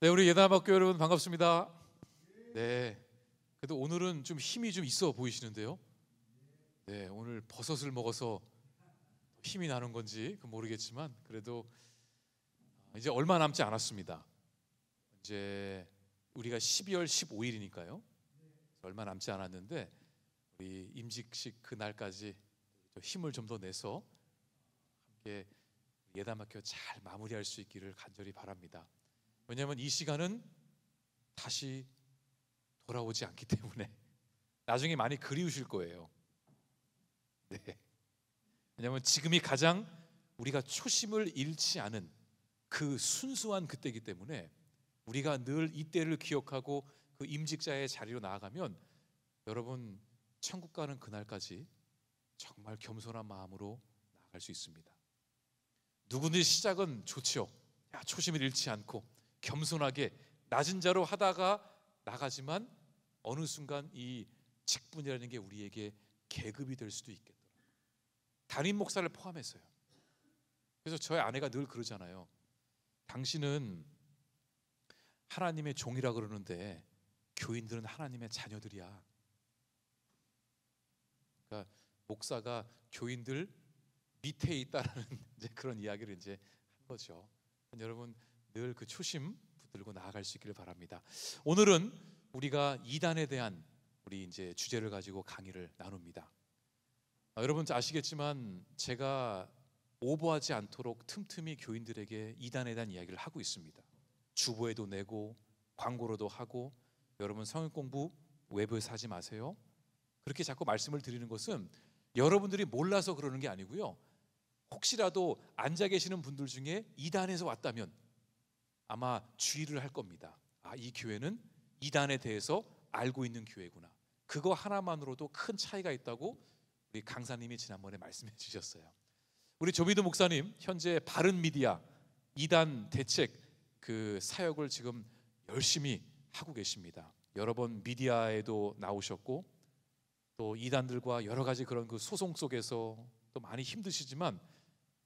네, 우리 예담학교 여러분 반갑습니다. 네, 그래도 오늘은 좀 힘이 좀 있어 보이시는데요. 네, 오늘 버섯을 먹어서 힘이 나는 건지 모르겠지만 그래도 이제 얼마 남지 않았습니다. 이제 우리가 12월 15일이니까요. 얼마 남지 않았는데 우리 임직식 그날까지 힘을 좀 더 내서 함께 예담학교 잘 마무리할 수 있기를 간절히 바랍니다. 왜냐하면 이 시간은 다시 돌아오지 않기 때문에 나중에 많이 그리우실 거예요. 네. 왜냐하면 지금이 가장 우리가 초심을 잃지 않은 그 순수한 그때이기 때문에 우리가 늘 이때를 기억하고 그 임직자의 자리로 나아가면 여러분 천국 가는 그날까지 정말 겸손한 마음으로 나아갈 수 있습니다. 누구든지 시작은 좋죠. 초심을 잃지 않고 겸손하게 낮은 자로 하다가 나가지만 어느 순간 이 직분이라는 게 우리에게 계급이 될 수도 있겠더라고요. 담임 목사를 포함해서요. 그래서 저희 아내가 늘 그러잖아요. 당신은 하나님의 종이라 그러는데 교인들은 하나님의 자녀들이야. 그러니까 목사가 교인들 밑에 있다라는 이제 그런 이야기를 이제 한 거죠. 여러분 늘 그 초심 붙들고 나아갈 수 있기를 바랍니다. 오늘은 우리가 이단에 대한 우리 이제 주제를 가지고 강의를 나눕니다. 여러분 아시겠지만 제가 오버하지 않도록 틈틈이 교인들에게 이단에 대한 이야기를 하고 있습니다. 주보에도 내고 광고로도 하고 여러분 성경 공부 외부에서 하지 마세요. 그렇게 자꾸 말씀을 드리는 것은 여러분들이 몰라서 그러는 게 아니고요. 혹시라도 앉아 계시는 분들 중에 이단에서 왔다면 아마 주의를 할 겁니다. 이 교회는 이단에 대해서 알고 있는 교회구나. 그거 하나만으로도 큰 차이가 있다고 우리 강사님이 지난번에 말씀해 주셨어요. 우리 조미도 목사님 현재 바른 미디어 이단 대책 그 사역을 지금 열심히 하고 계십니다. 여러 번 미디어에도 나오셨고 또 이단들과 여러 가지 그런 그 소송 속에서 또 많이 힘드시지만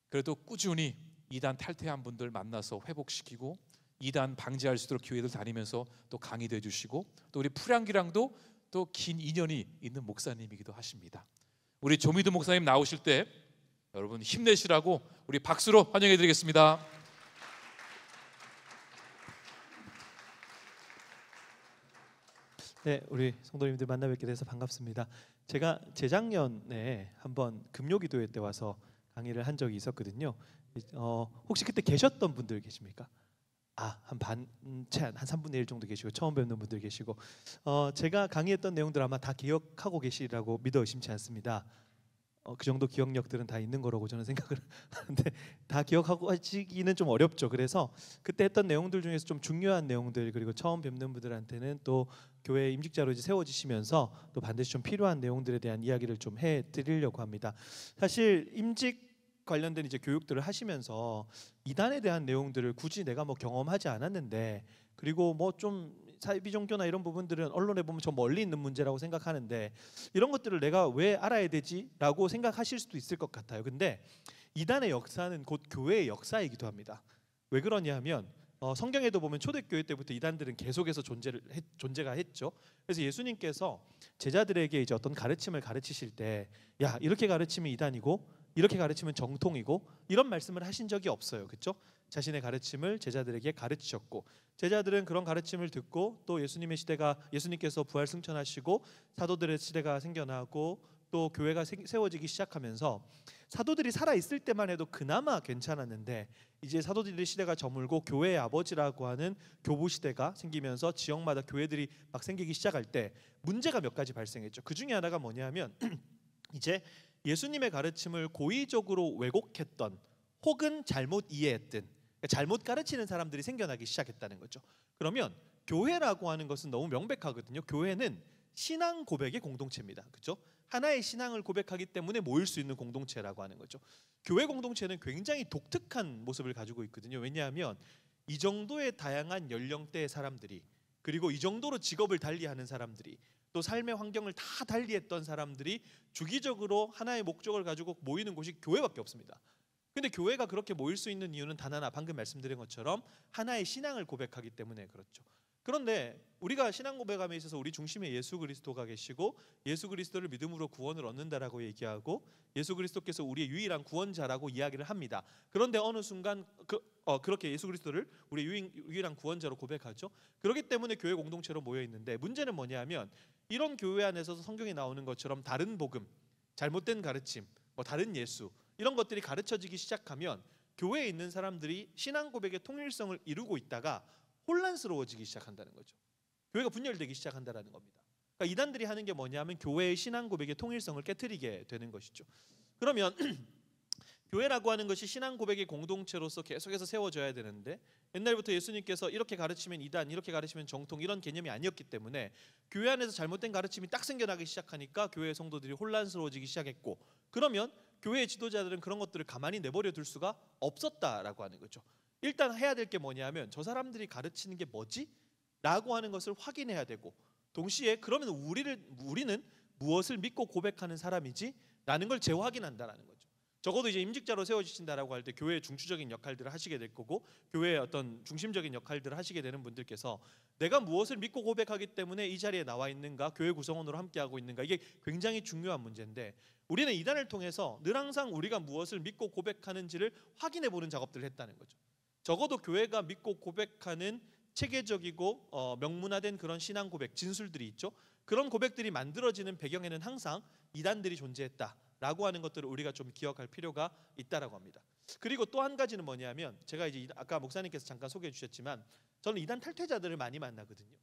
그래도 꾸준히 이단 탈퇴한 분들 만나서 회복시키고 이단 방지할 수 있도록 교회들 다니면서 또 강의도 해주시고 또 우리 풀향기랑도 또 긴 인연이 있는 목사님이기도 하십니다. 우리 조미도 목사님 나오실 때 여러분 힘내시라고 우리 박수로 환영해 드리겠습니다. 네, 우리 성도님들 만나 뵙게 돼서 반갑습니다. 제가 재작년에 한번 금요기도회 때 와서 강의를 한 적이 있었거든요. 혹시 그때 계셨던 분들 계십니까? 한 채 한 3분의 1 정도 계시고 처음 뵙는 분들 계시고 제가 강의했던 내용들 아마 다 기억하고 계시라고 믿어 의심치 않습니다. 그 정도 기억력들은 다 있는 거라고 저는 생각을 하는데 다 기억하고 하시기는 좀 어렵죠. 그래서 그때 했던 내용들 중에서 좀 중요한 내용들 그리고 처음 뵙는 분들한테는 또 교회 임직자로 이제 세워지시면서 또 반드시 좀 필요한 내용들에 대한 이야기를 좀 해드리려고 합니다. 사실 임직 관련된 이제 교육들을 하시면서 이단에 대한 내용들을 굳이 내가 뭐 경험하지 않았는데 그리고 뭐 좀 사이비 종교나 이런 부분들은 언론에 보면 저 멀리 있는 문제라고 생각하는데 이런 것들을 내가 왜 알아야 되지라고 생각하실 수도 있을 것 같아요. 근데 이단의 역사는 곧 교회의 역사이기도 합니다. 왜 그러냐면 성경에도 보면 초대교회 때부터 이단들은 계속해서 존재가 했죠. 그래서 예수님께서 제자들에게 이제 어떤 가르침을 가르치실 때 야 이렇게 가르치면 이단이고 이렇게 가르치면 정통이고 이런 말씀을 하신 적이 없어요. 그렇죠? 자신의 가르침을 제자들에게 가르치셨고 제자들은 그런 가르침을 듣고 또 예수님께서 부활 승천하시고 사도들의 시대가 생겨나고 또 교회가 세워지기 시작하면서 사도들이 살아있을 때만 해도 그나마 괜찮았는데 이제 사도들의 시대가 저물고 교회의 아버지라고 하는 교부 시대가 생기면서 지역마다 교회들이 막 생기기 시작할 때 문제가 몇 가지 발생했죠. 그 중에 하나가 뭐냐면 이제 예수님의 가르침을 고의적으로 왜곡했던 혹은 잘못 이해했던 잘못 가르치는 사람들이 생겨나기 시작했다는 거죠. 그러면 교회라고 하는 것은 너무 명백하거든요. 교회는 신앙 고백의 공동체입니다. 그렇죠? 하나의 신앙을 고백하기 때문에 모일 수 있는 공동체라고 하는 거죠. 교회 공동체는 굉장히 독특한 모습을 가지고 있거든요. 왜냐하면 이 정도의 다양한 연령대의 사람들이 그리고 이 정도로 직업을 달리하는 사람들이 또 삶의 환경을 다 달리했던 사람들이 주기적으로 하나의 목적을 가지고 모이는 곳이 교회밖에 없습니다. 근데 교회가 그렇게 모일 수 있는 이유는 단 하나, 방금 말씀드린 것처럼 하나의 신앙을 고백하기 때문에 그렇죠. 그런데 우리가 신앙 고백함에 있어서 우리 중심에 예수 그리스도가 계시고 예수 그리스도를 믿음으로 구원을 얻는다라고 얘기하고 예수 그리스도께서 우리의 유일한 구원자라고 이야기를 합니다. 그런데 어느 순간 그렇게 예수 그리스도를 우리의 유일한 구원자로 고백하죠. 그렇기 때문에 교회 공동체로 모여 있는데 문제는 뭐냐면 이런 교회 안에서 성경에 나오는 것처럼 다른 복음, 잘못된 가르침, 다른 예수 이런 것들이 가르쳐지기 시작하면 교회에 있는 사람들이 신앙 고백의 통일성을 이루고 있다가 혼란스러워지기 시작한다는 거죠. 교회가 분열되기 시작한다는 겁니다. 그러니까 이단들이 하는 게 뭐냐면 교회의 신앙 고백의 통일성을 깨트리게 되는 것이죠. 그러면 교회라고 하는 것이 신앙 고백의 공동체로서 계속해서 세워져야 되는데 옛날부터 예수님께서 이렇게 가르치면 이단, 이렇게 가르치면 정통 이런 개념이 아니었기 때문에 교회 안에서 잘못된 가르침이 딱 생겨나기 시작하니까 교회 성도들이 혼란스러워지기 시작했고 그러면 교회의 지도자들은 그런 것들을 가만히 내버려 둘 수가 없었다라고 하는 거죠. 일단 해야 될 게 뭐냐면 저 사람들이 가르치는 게 뭐지? 라고 하는 것을 확인해야 되고 동시에 그러면 우리는 무엇을 믿고 고백하는 사람이지? 라는 걸 재확인한다라는 거죠. 적어도 이제 임직자로 세워지신다라고 할 때 교회의 중추적인 역할들을 하시게 될 거고 교회의 어떤 중심적인 역할들을 하시게 되는 분들께서 내가 무엇을 믿고 고백하기 때문에 이 자리에 나와 있는가, 교회 구성원으로 함께하고 있는가, 이게 굉장히 중요한 문제인데 우리는 이단을 통해서 늘 항상 우리가 무엇을 믿고 고백하는지를 확인해 보는 작업들을 했다는 거죠. 적어도 교회가 믿고 고백하는 체계적이고 명문화된 그런 신앙 고백 진술들이 있죠. 그런 고백들이 만들어지는 배경에는 항상 이단들이 존재했다라고 하는 것들을 우리가 좀 기억할 필요가 있다라고 합니다. 그리고 또 한 가지는 뭐냐면 제가 이제 아까 목사님께서 잠깐 소개해 주셨지만 저는 이단 탈퇴자들을 많이 만나거든요.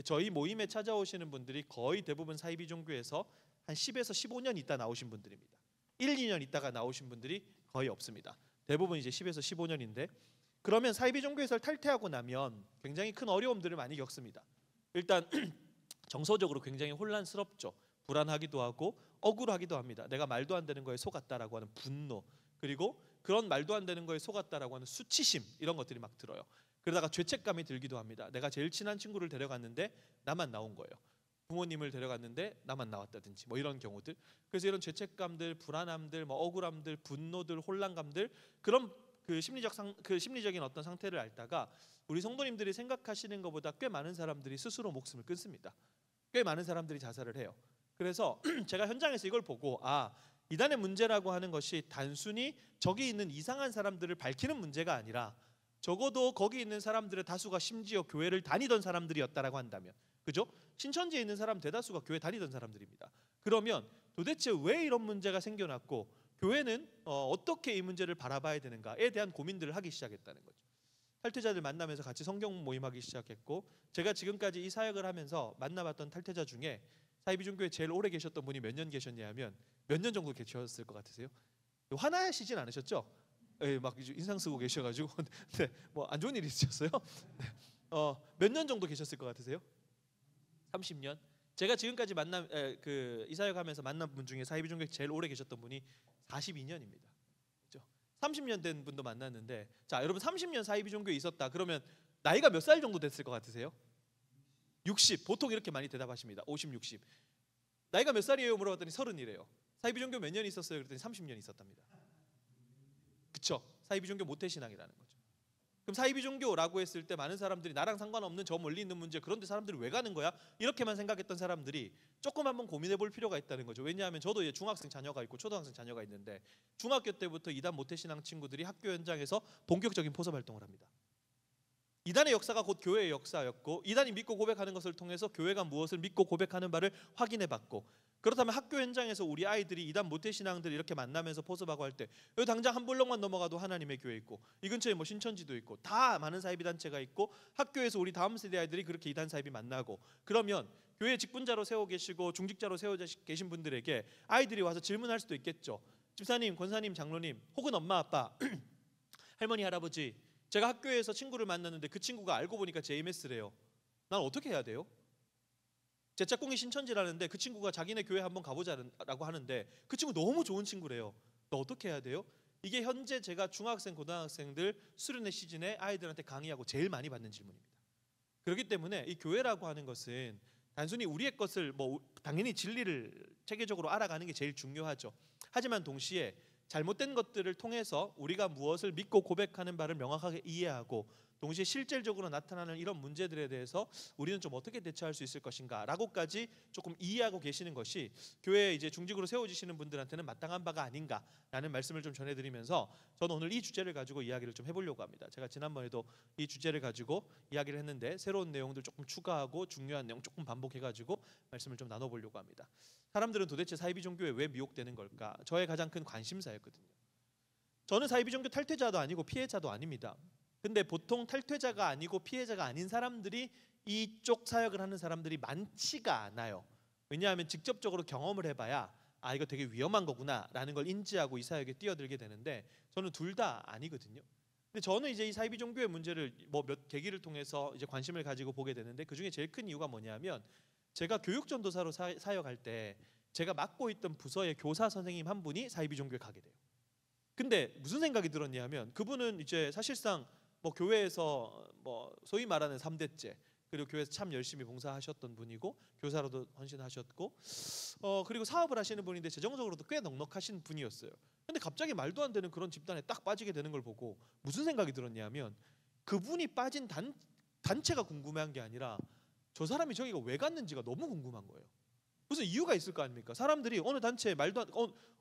저희 모임에 찾아오시는 분들이 거의 대부분 사이비 종교에서 한 10에서 15년 있다 나오신 분들입니다. 1, 2년 있다가 나오신 분들이 거의 없습니다. 대부분 이제 10에서 15년인데 그러면 사이비 종교에서 탈퇴하고 나면 굉장히 큰 어려움들을 많이 겪습니다. 일단 정서적으로 굉장히 혼란스럽죠. 불안하기도 하고 억울하기도 합니다. 내가 말도 안 되는 거에 속았다라고 하는 분노, 그리고 그런 말도 안 되는 거에 속았다라고 하는 수치심 이런 것들이 막 들어요. 그러다가 죄책감이 들기도 합니다. 내가 제일 친한 친구를 데려갔는데 나만 나온 거예요. 부모님을 데려갔는데 나만 나왔다든지 뭐 이런 경우들. 그래서 이런 죄책감들, 불안함들, 억울함들, 분노들, 혼란감들 그런 그 심리적인 어떤 상태를 앓다가 우리 성도님들이 생각하시는 것보다 꽤 많은 사람들이 스스로 목숨을 끊습니다. 꽤 많은 사람들이 자살을 해요. 그래서 제가 현장에서 이걸 보고 이단의 문제라고 하는 것이 단순히 저기 있는 이상한 사람들을 밝히는 문제가 아니라 적어도 거기 있는 사람들의 다수가 심지어 교회를 다니던 사람들이었다라고 한다면, 그죠? 신천지에 있는 사람 대다수가 교회 다니던 사람들입니다. 그러면 도대체 왜 이런 문제가 생겨났고 교회는 어떻게 이 문제를 바라봐야 되는가에 대한 고민들을 하기 시작했다는 거죠. 탈퇴자들 만나면서 같이 성경 모임하기 시작했고 제가 지금까지 이 사역을 하면서 만나봤던 탈퇴자 중에 사이비 종교에 제일 오래 계셨던 분이 몇 년 계셨냐면 몇 년 정도 계셨을 것 같으세요? 화나시진 않으셨죠? 예, 막 인상 쓰고 계셔가지고 네, 뭐 안 좋은 일이 있으셨어요? 네. 몇 년 정도 계셨을 것 같으세요? 30년? 제가 지금까지 이 사역하면서 만난 분 중에 사이비 종교에 제일 오래 계셨던 분이 42년입니다. 그렇죠? 30년 된 분도 만났는데 자, 여러분 30년 사이비 종교에 있었다. 그러면 나이가 몇 살 정도 됐을 것 같으세요? 60. 보통 이렇게 많이 대답하십니다. 50, 60. 나이가 몇 살이에요? 물어봤더니 30이래요. 사이비 종교 몇 년 있었어요? 그랬더니 30년 있었답니다. 그렇죠? 사이비 종교 모태신앙이라는 거죠. 그럼 사이비 종교라고 했을 때 많은 사람들이 나랑 상관없는 저 멀리 있는 문제, 그런데 사람들이 왜 가는 거야? 이렇게만 생각했던 사람들이 조금 한번 고민해 볼 필요가 있다는 거죠. 왜냐하면 저도 이제 중학생 자녀가 있고 초등학생 자녀가 있는데 중학교 때부터 이단 모태신앙 친구들이 학교 현장에서 본격적인 포섭 활동을 합니다. 이단의 역사가 곧 교회의 역사였고 이단이 믿고 고백하는 것을 통해서 교회가 무엇을 믿고 고백하는 바를 확인해 봤고, 그렇다면 학교 현장에서 우리 아이들이 이단 모태신앙들 이렇게 만나면서 포섭하고 할 때 여기 당장 한 블록만 넘어가도 하나님의 교회 있고 이 근처에 뭐 신천지도 있고 다 많은 사이비 단체가 있고 학교에서 우리 다음 세대 아이들이 그렇게 이단 사이비 만나고, 그러면 교회 직분자로 세워 계시고 중직자로 세워 계신 분들에게 아이들이 와서 질문할 수도 있겠죠. 집사님, 권사님, 장로님 혹은 엄마 아빠 할머니 할아버지, 제가 학교에서 친구를 만났는데 그 친구가 알고 보니까 JMS래요. 난 어떻게 해야 돼요? 제 짝꿍이 신천지라는데 그 친구가 자기네 교회 한번 가보자라고 하는데 그 친구 너무 좋은 친구래요. 너 어떻게 해야 돼요? 이게 현재 제가 중학생, 고등학생들 수련회 시즌에 아이들한테 강의하고 제일 많이 받는 질문입니다. 그렇기 때문에 이 교회라고 하는 것은 단순히 우리의 것을 당연히 진리를 체계적으로 알아가는 게 제일 중요하죠. 하지만 동시에 잘못된 것들을 통해서 우리가 무엇을 믿고 고백하는 바를 명확하게 이해하고 동시에 실질적으로 나타나는 이런 문제들에 대해서 우리는 좀 어떻게 대처할 수 있을 것인가라고까지 조금 이해하고 계시는 것이 교회에 이제 중직으로 세워지시는 분들한테는 마땅한 바가 아닌가라는 말씀을 좀 전해드리면서 저는 오늘 이 주제를 가지고 이야기를 좀 해보려고 합니다. 제가 지난번에도 이 주제를 가지고 이야기를 했는데 새로운 내용들 조금 추가하고 중요한 내용 조금 반복해가지고 말씀을 좀 나눠보려고 합니다. 사람들은 도대체 사이비 종교에 왜 미혹되는 걸까? 저의 가장 큰 관심사였거든요. 저는 사이비 종교 탈퇴자도 아니고 피해자도 아닙니다. 근데 보통 탈퇴자가 아니고 피해자가 아닌 사람들이 이쪽 사역을 하는 사람들이 많지가 않아요. 왜냐하면 직접적으로 경험을 해봐야 아 이거 되게 위험한 거구나라는 걸 인지하고 이 사역에 뛰어들게 되는데 저는 둘 다 아니거든요. 근데 저는 이제 이 사이비 종교의 문제를 뭐 몇 계기를 통해서 이제 관심을 가지고 보게 되는데 그 중에 제일 큰 이유가 뭐냐면 제가 교육전도사로 사역할 때 제가 맡고 있던 부서의 교사 선생님 한 분이 사이비 종교에 가게 돼요. 근데 무슨 생각이 들었냐면 그분은 이제 사실상 뭐 교회에서 뭐 소위 말하는 3대째 그리고 교회에서 참 열심히 봉사하셨던 분이고 교사로도 헌신하셨고 그리고 사업을 하시는 분인데 재정적으로도 꽤 넉넉하신 분이었어요. 근데 갑자기 말도 안 되는 그런 집단에 딱 빠지게 되는 걸 보고 무슨 생각이 들었냐면 그분이 빠진 단체가 궁금한 게 아니라 저 사람이 저기가 왜 갔는지가 너무 궁금한 거예요. 무슨 이유가 있을 거 아닙니까? 사람들이 어느 단체에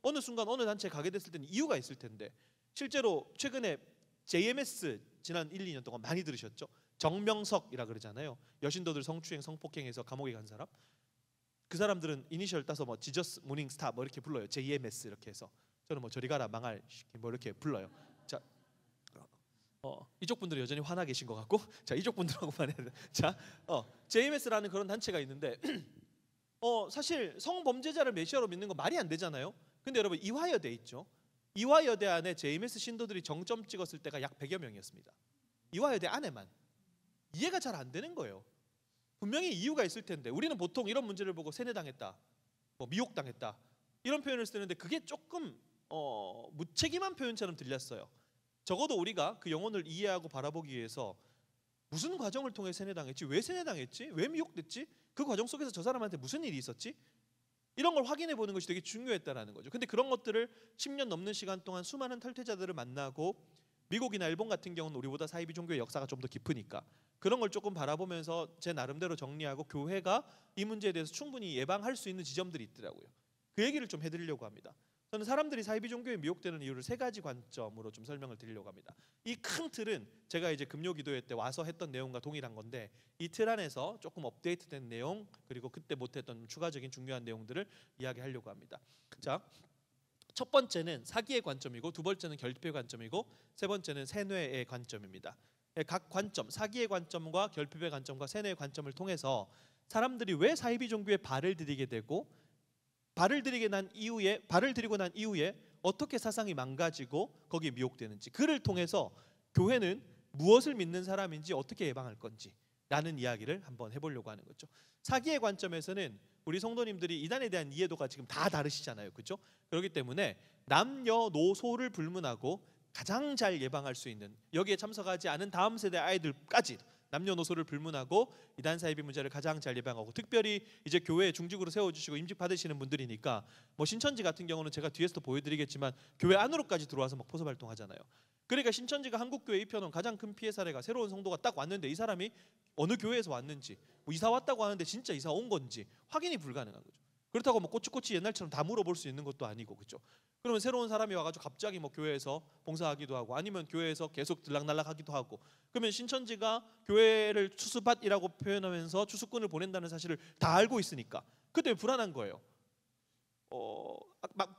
어느 순간 어느 단체에 가게 됐을 때는 이유가 있을 텐데 실제로 최근에 JMS 지난 1, 2년 동안 많이 들으셨죠? 정명석이라 그러잖아요. 여신도들 성추행, 성폭행해서 감옥에 간 사람. 그 사람들은 이니셜 따서 뭐 지저스 모닝 스타 뭐 이렇게 불러요. JMS 이렇게 해서. 저는 뭐 저리 가라 망할 뭐 이렇게 불러요. 자, 이쪽 분들은 여전히 화나 계신 것 같고, 자 이쪽 분들하고만 해야 돼. 자, JMS라는 그런 단체가 있는데, 사실 성범죄자를 메시아로 믿는 거 말이 안 되잖아요. 근데 여러분 이화여대 있죠? 이화여대 안에 JMS 신도들이 정점 찍었을 때가 약 100여 명이었습니다. 이화여대 안에만. 이해가 잘 안 되는 거예요. 분명히 이유가 있을 텐데 우리는 보통 이런 문제를 보고 세뇌당했다, 뭐 미혹당했다 이런 표현을 쓰는데 그게 조금 무책임한 표현처럼 들렸어요. 적어도 우리가 그 영혼을 이해하고 바라보기 위해서 무슨 과정을 통해 세뇌당했지, 왜 세뇌당했지, 왜 미혹됐지, 그 과정 속에서 저 사람한테 무슨 일이 있었지, 이런 걸 확인해 보는 것이 되게 중요했다라는 거죠. 근데 그런 것들을 10년 넘는 시간 동안 수많은 탈퇴자들을 만나고 미국이나 일본 같은 경우는 우리보다 사이비 종교의 역사가 좀 더 깊으니까 그런 걸 조금 바라보면서 제 나름대로 정리하고 교회가 이 문제에 대해서 충분히 예방할 수 있는 지점들이 있더라고요. 그 얘기를 좀 해드리려고 합니다. 저는 사람들이 사이비 종교에 미혹되는 이유를 3가지 관점으로 좀 설명을 드리려고 합니다. 이 큰 틀은 제가 이제 금요 기도회 때 와서 했던 내용과 동일한 건데 이 틀 안에서 조금 업데이트된 내용 그리고 그때 못했던 추가적인 중요한 내용들을 이야기하려고 합니다. 자, 첫 번째는 사기의 관점이고 두 번째는 결핍의 관점이고 세 번째는 세뇌의 관점입니다. 각 관점, 사기의 관점과 결핍의 관점과 세뇌의 관점을 통해서 사람들이 왜 사이비 종교에 발을 들이게 되고 발을 들이고 난 이후에 어떻게 사상이 망가지고 거기에 미혹되는지 그를 통해서 교회는 무엇을 믿는 사람인지 어떻게 예방할 건지 라는 이야기를 한번 해보려고 하는 거죠. 사기의 관점에서는 우리 성도님들이 이단에 대한 이해도가 지금 다 다르시잖아요. 그렇죠? 그렇기 때문에 남녀노소를 불문하고 가장 잘 예방할 수 있는, 여기에 참석하지 않은 다음 세대 아이들까지 남녀노소를 불문하고 이단 사이비 문제를 가장 잘 예방하고, 특별히 이제 교회에 중직으로 세워주시고 임직 받으시는 분들이니까 뭐 신천지 같은 경우는 제가 뒤에서도 보여드리겠지만 교회 안으로까지 들어와서 막 포섭 활동하잖아요. 그러니까 신천지가 한국교회 입혀놓은 가장 큰 피해 사례가 새로운 성도가 딱 왔는데 이 사람이 어느 교회에서 왔는지, 뭐 이사 왔다고 하는데 진짜 이사 온 건지 확인이 불가능한 거죠. 그렇다고 뭐 꼬치꼬치 옛날처럼 다 물어볼 수 있는 것도 아니고, 그렇죠? 그러면 새로운 사람이 와가지고 갑자기 뭐 교회에서 봉사하기도 하고 아니면 교회에서 계속 들락날락하기도 하고, 그러면 신천지가 교회를 추수밭이라고 표현하면서 추수꾼을 보낸다는 사실을 다 알고 있으니까 그때 불안한 거예요.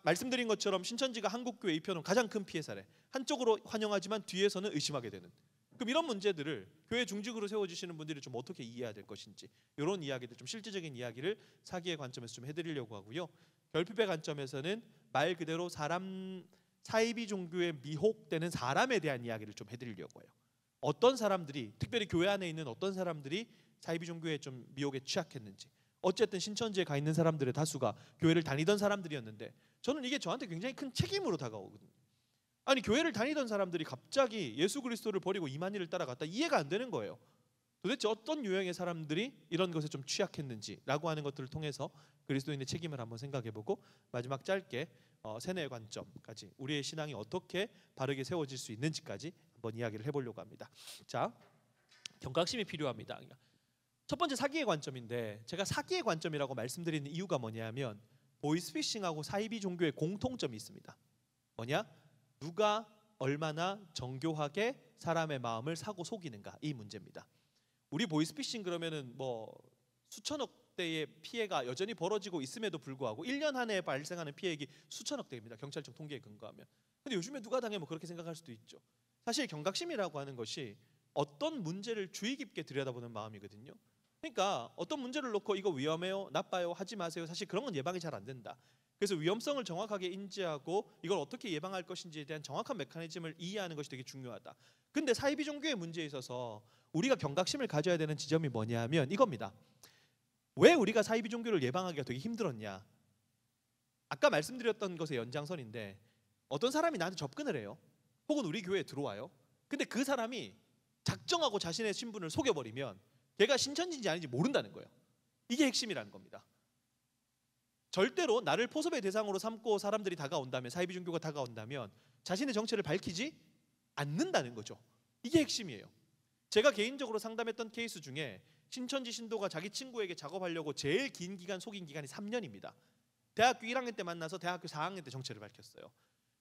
말씀드린 것처럼 신천지가 한국교회 입혀놓은 가장 큰 피해 사례, 한쪽으로 환영하지만 뒤에서는 의심하게 되는, 그럼 이런 문제들을 교회 중직으로 세워주시는 분들이 좀 어떻게 이해해야 될 것인지, 이런 이야기들, 좀 실질적인 이야기를 사기의 관점에서 좀 해드리려고 하고요. 결핍의 관점에서는 말 그대로 사이비 종교에 미혹되는 사람에 대한 이야기를 좀 해드리려고 해요. 어떤 사람들이, 특별히 교회 안에 있는 어떤 사람들이 사이비 종교에 좀 미혹에 취약했는지. 어쨌든 신천지에 가 있는 사람들의 다수가 교회를 다니던 사람들이었는데 저는 이게 저한테 굉장히 큰 책임으로 다가오거든요. 아니 교회를 다니던 사람들이 갑자기 예수 그리스도를 버리고 이만희를 따라갔다, 이해가 안 되는 거예요. 도대체 어떤 유형의 사람들이 이런 것에 좀 취약했는지라고 하는 것들을 통해서 그리스도인의 책임을 한번 생각해보고 마지막 짧게 세뇌의 관점까지 우리의 신앙이 어떻게 바르게 세워질 수 있는지까지 한번 이야기를 해보려고 합니다. 자, 경각심이 필요합니다. 첫 번째 사기의 관점인데 제가 사기의 관점이라고 말씀드리는 이유가 뭐냐면 보이스피싱하고 사이비 종교의 공통점이 있습니다. 뭐냐? 누가 얼마나 정교하게 사람의 마음을 사고 속이는가, 이 문제입니다. 우리 보이스피싱 그러면은 뭐 수천억 대의 피해가 여전히 벌어지고 있음에도 불구하고 1년 한 해 발생하는 피해액이 수천억 대입니다. 경찰청 통계에 근거하면. 근데 요즘에 누가 당해 뭐 그렇게 생각할 수도 있죠. 사실 경각심이라고 하는 것이 어떤 문제를 주의 깊게 들여다보는 마음이거든요. 그러니까 어떤 문제를 놓고 이거 위험해요, 나빠요, 하지 마세요. 사실 그런 건 예방이 잘 안 된다. 그래서 위험성을 정확하게 인지하고 이걸 어떻게 예방할 것인지에 대한 정확한 메커니즘을 이해하는 것이 되게 중요하다. 근데 사이비 종교의 문제에 있어서 우리가 경각심을 가져야 되는 지점이 뭐냐면 이겁니다. 왜 우리가 사이비 종교를 예방하기가 되게 힘들었냐? 아까 말씀드렸던 것의 연장선인데 어떤 사람이 나한테 접근을 해요. 혹은 우리 교회에 들어와요. 근데 그 사람이 작정하고 자신의 신분을 속여버리면 걔가 신천지인지 아닌지 모른다는 거예요. 이게 핵심이라는 겁니다. 절대로 나를 포섭의 대상으로 삼고 사람들이 다가온다면, 사이비 종교가 다가온다면 자신의 정체를 밝히지 않는다는 거죠. 이게 핵심이에요. 제가 개인적으로 상담했던 케이스 중에 신천지 신도가 자기 친구에게 작업하려고 제일 긴 기간 속인 기간이 3년입니다. 대학교 1학년 때 만나서 대학교 4학년 때 정체를 밝혔어요.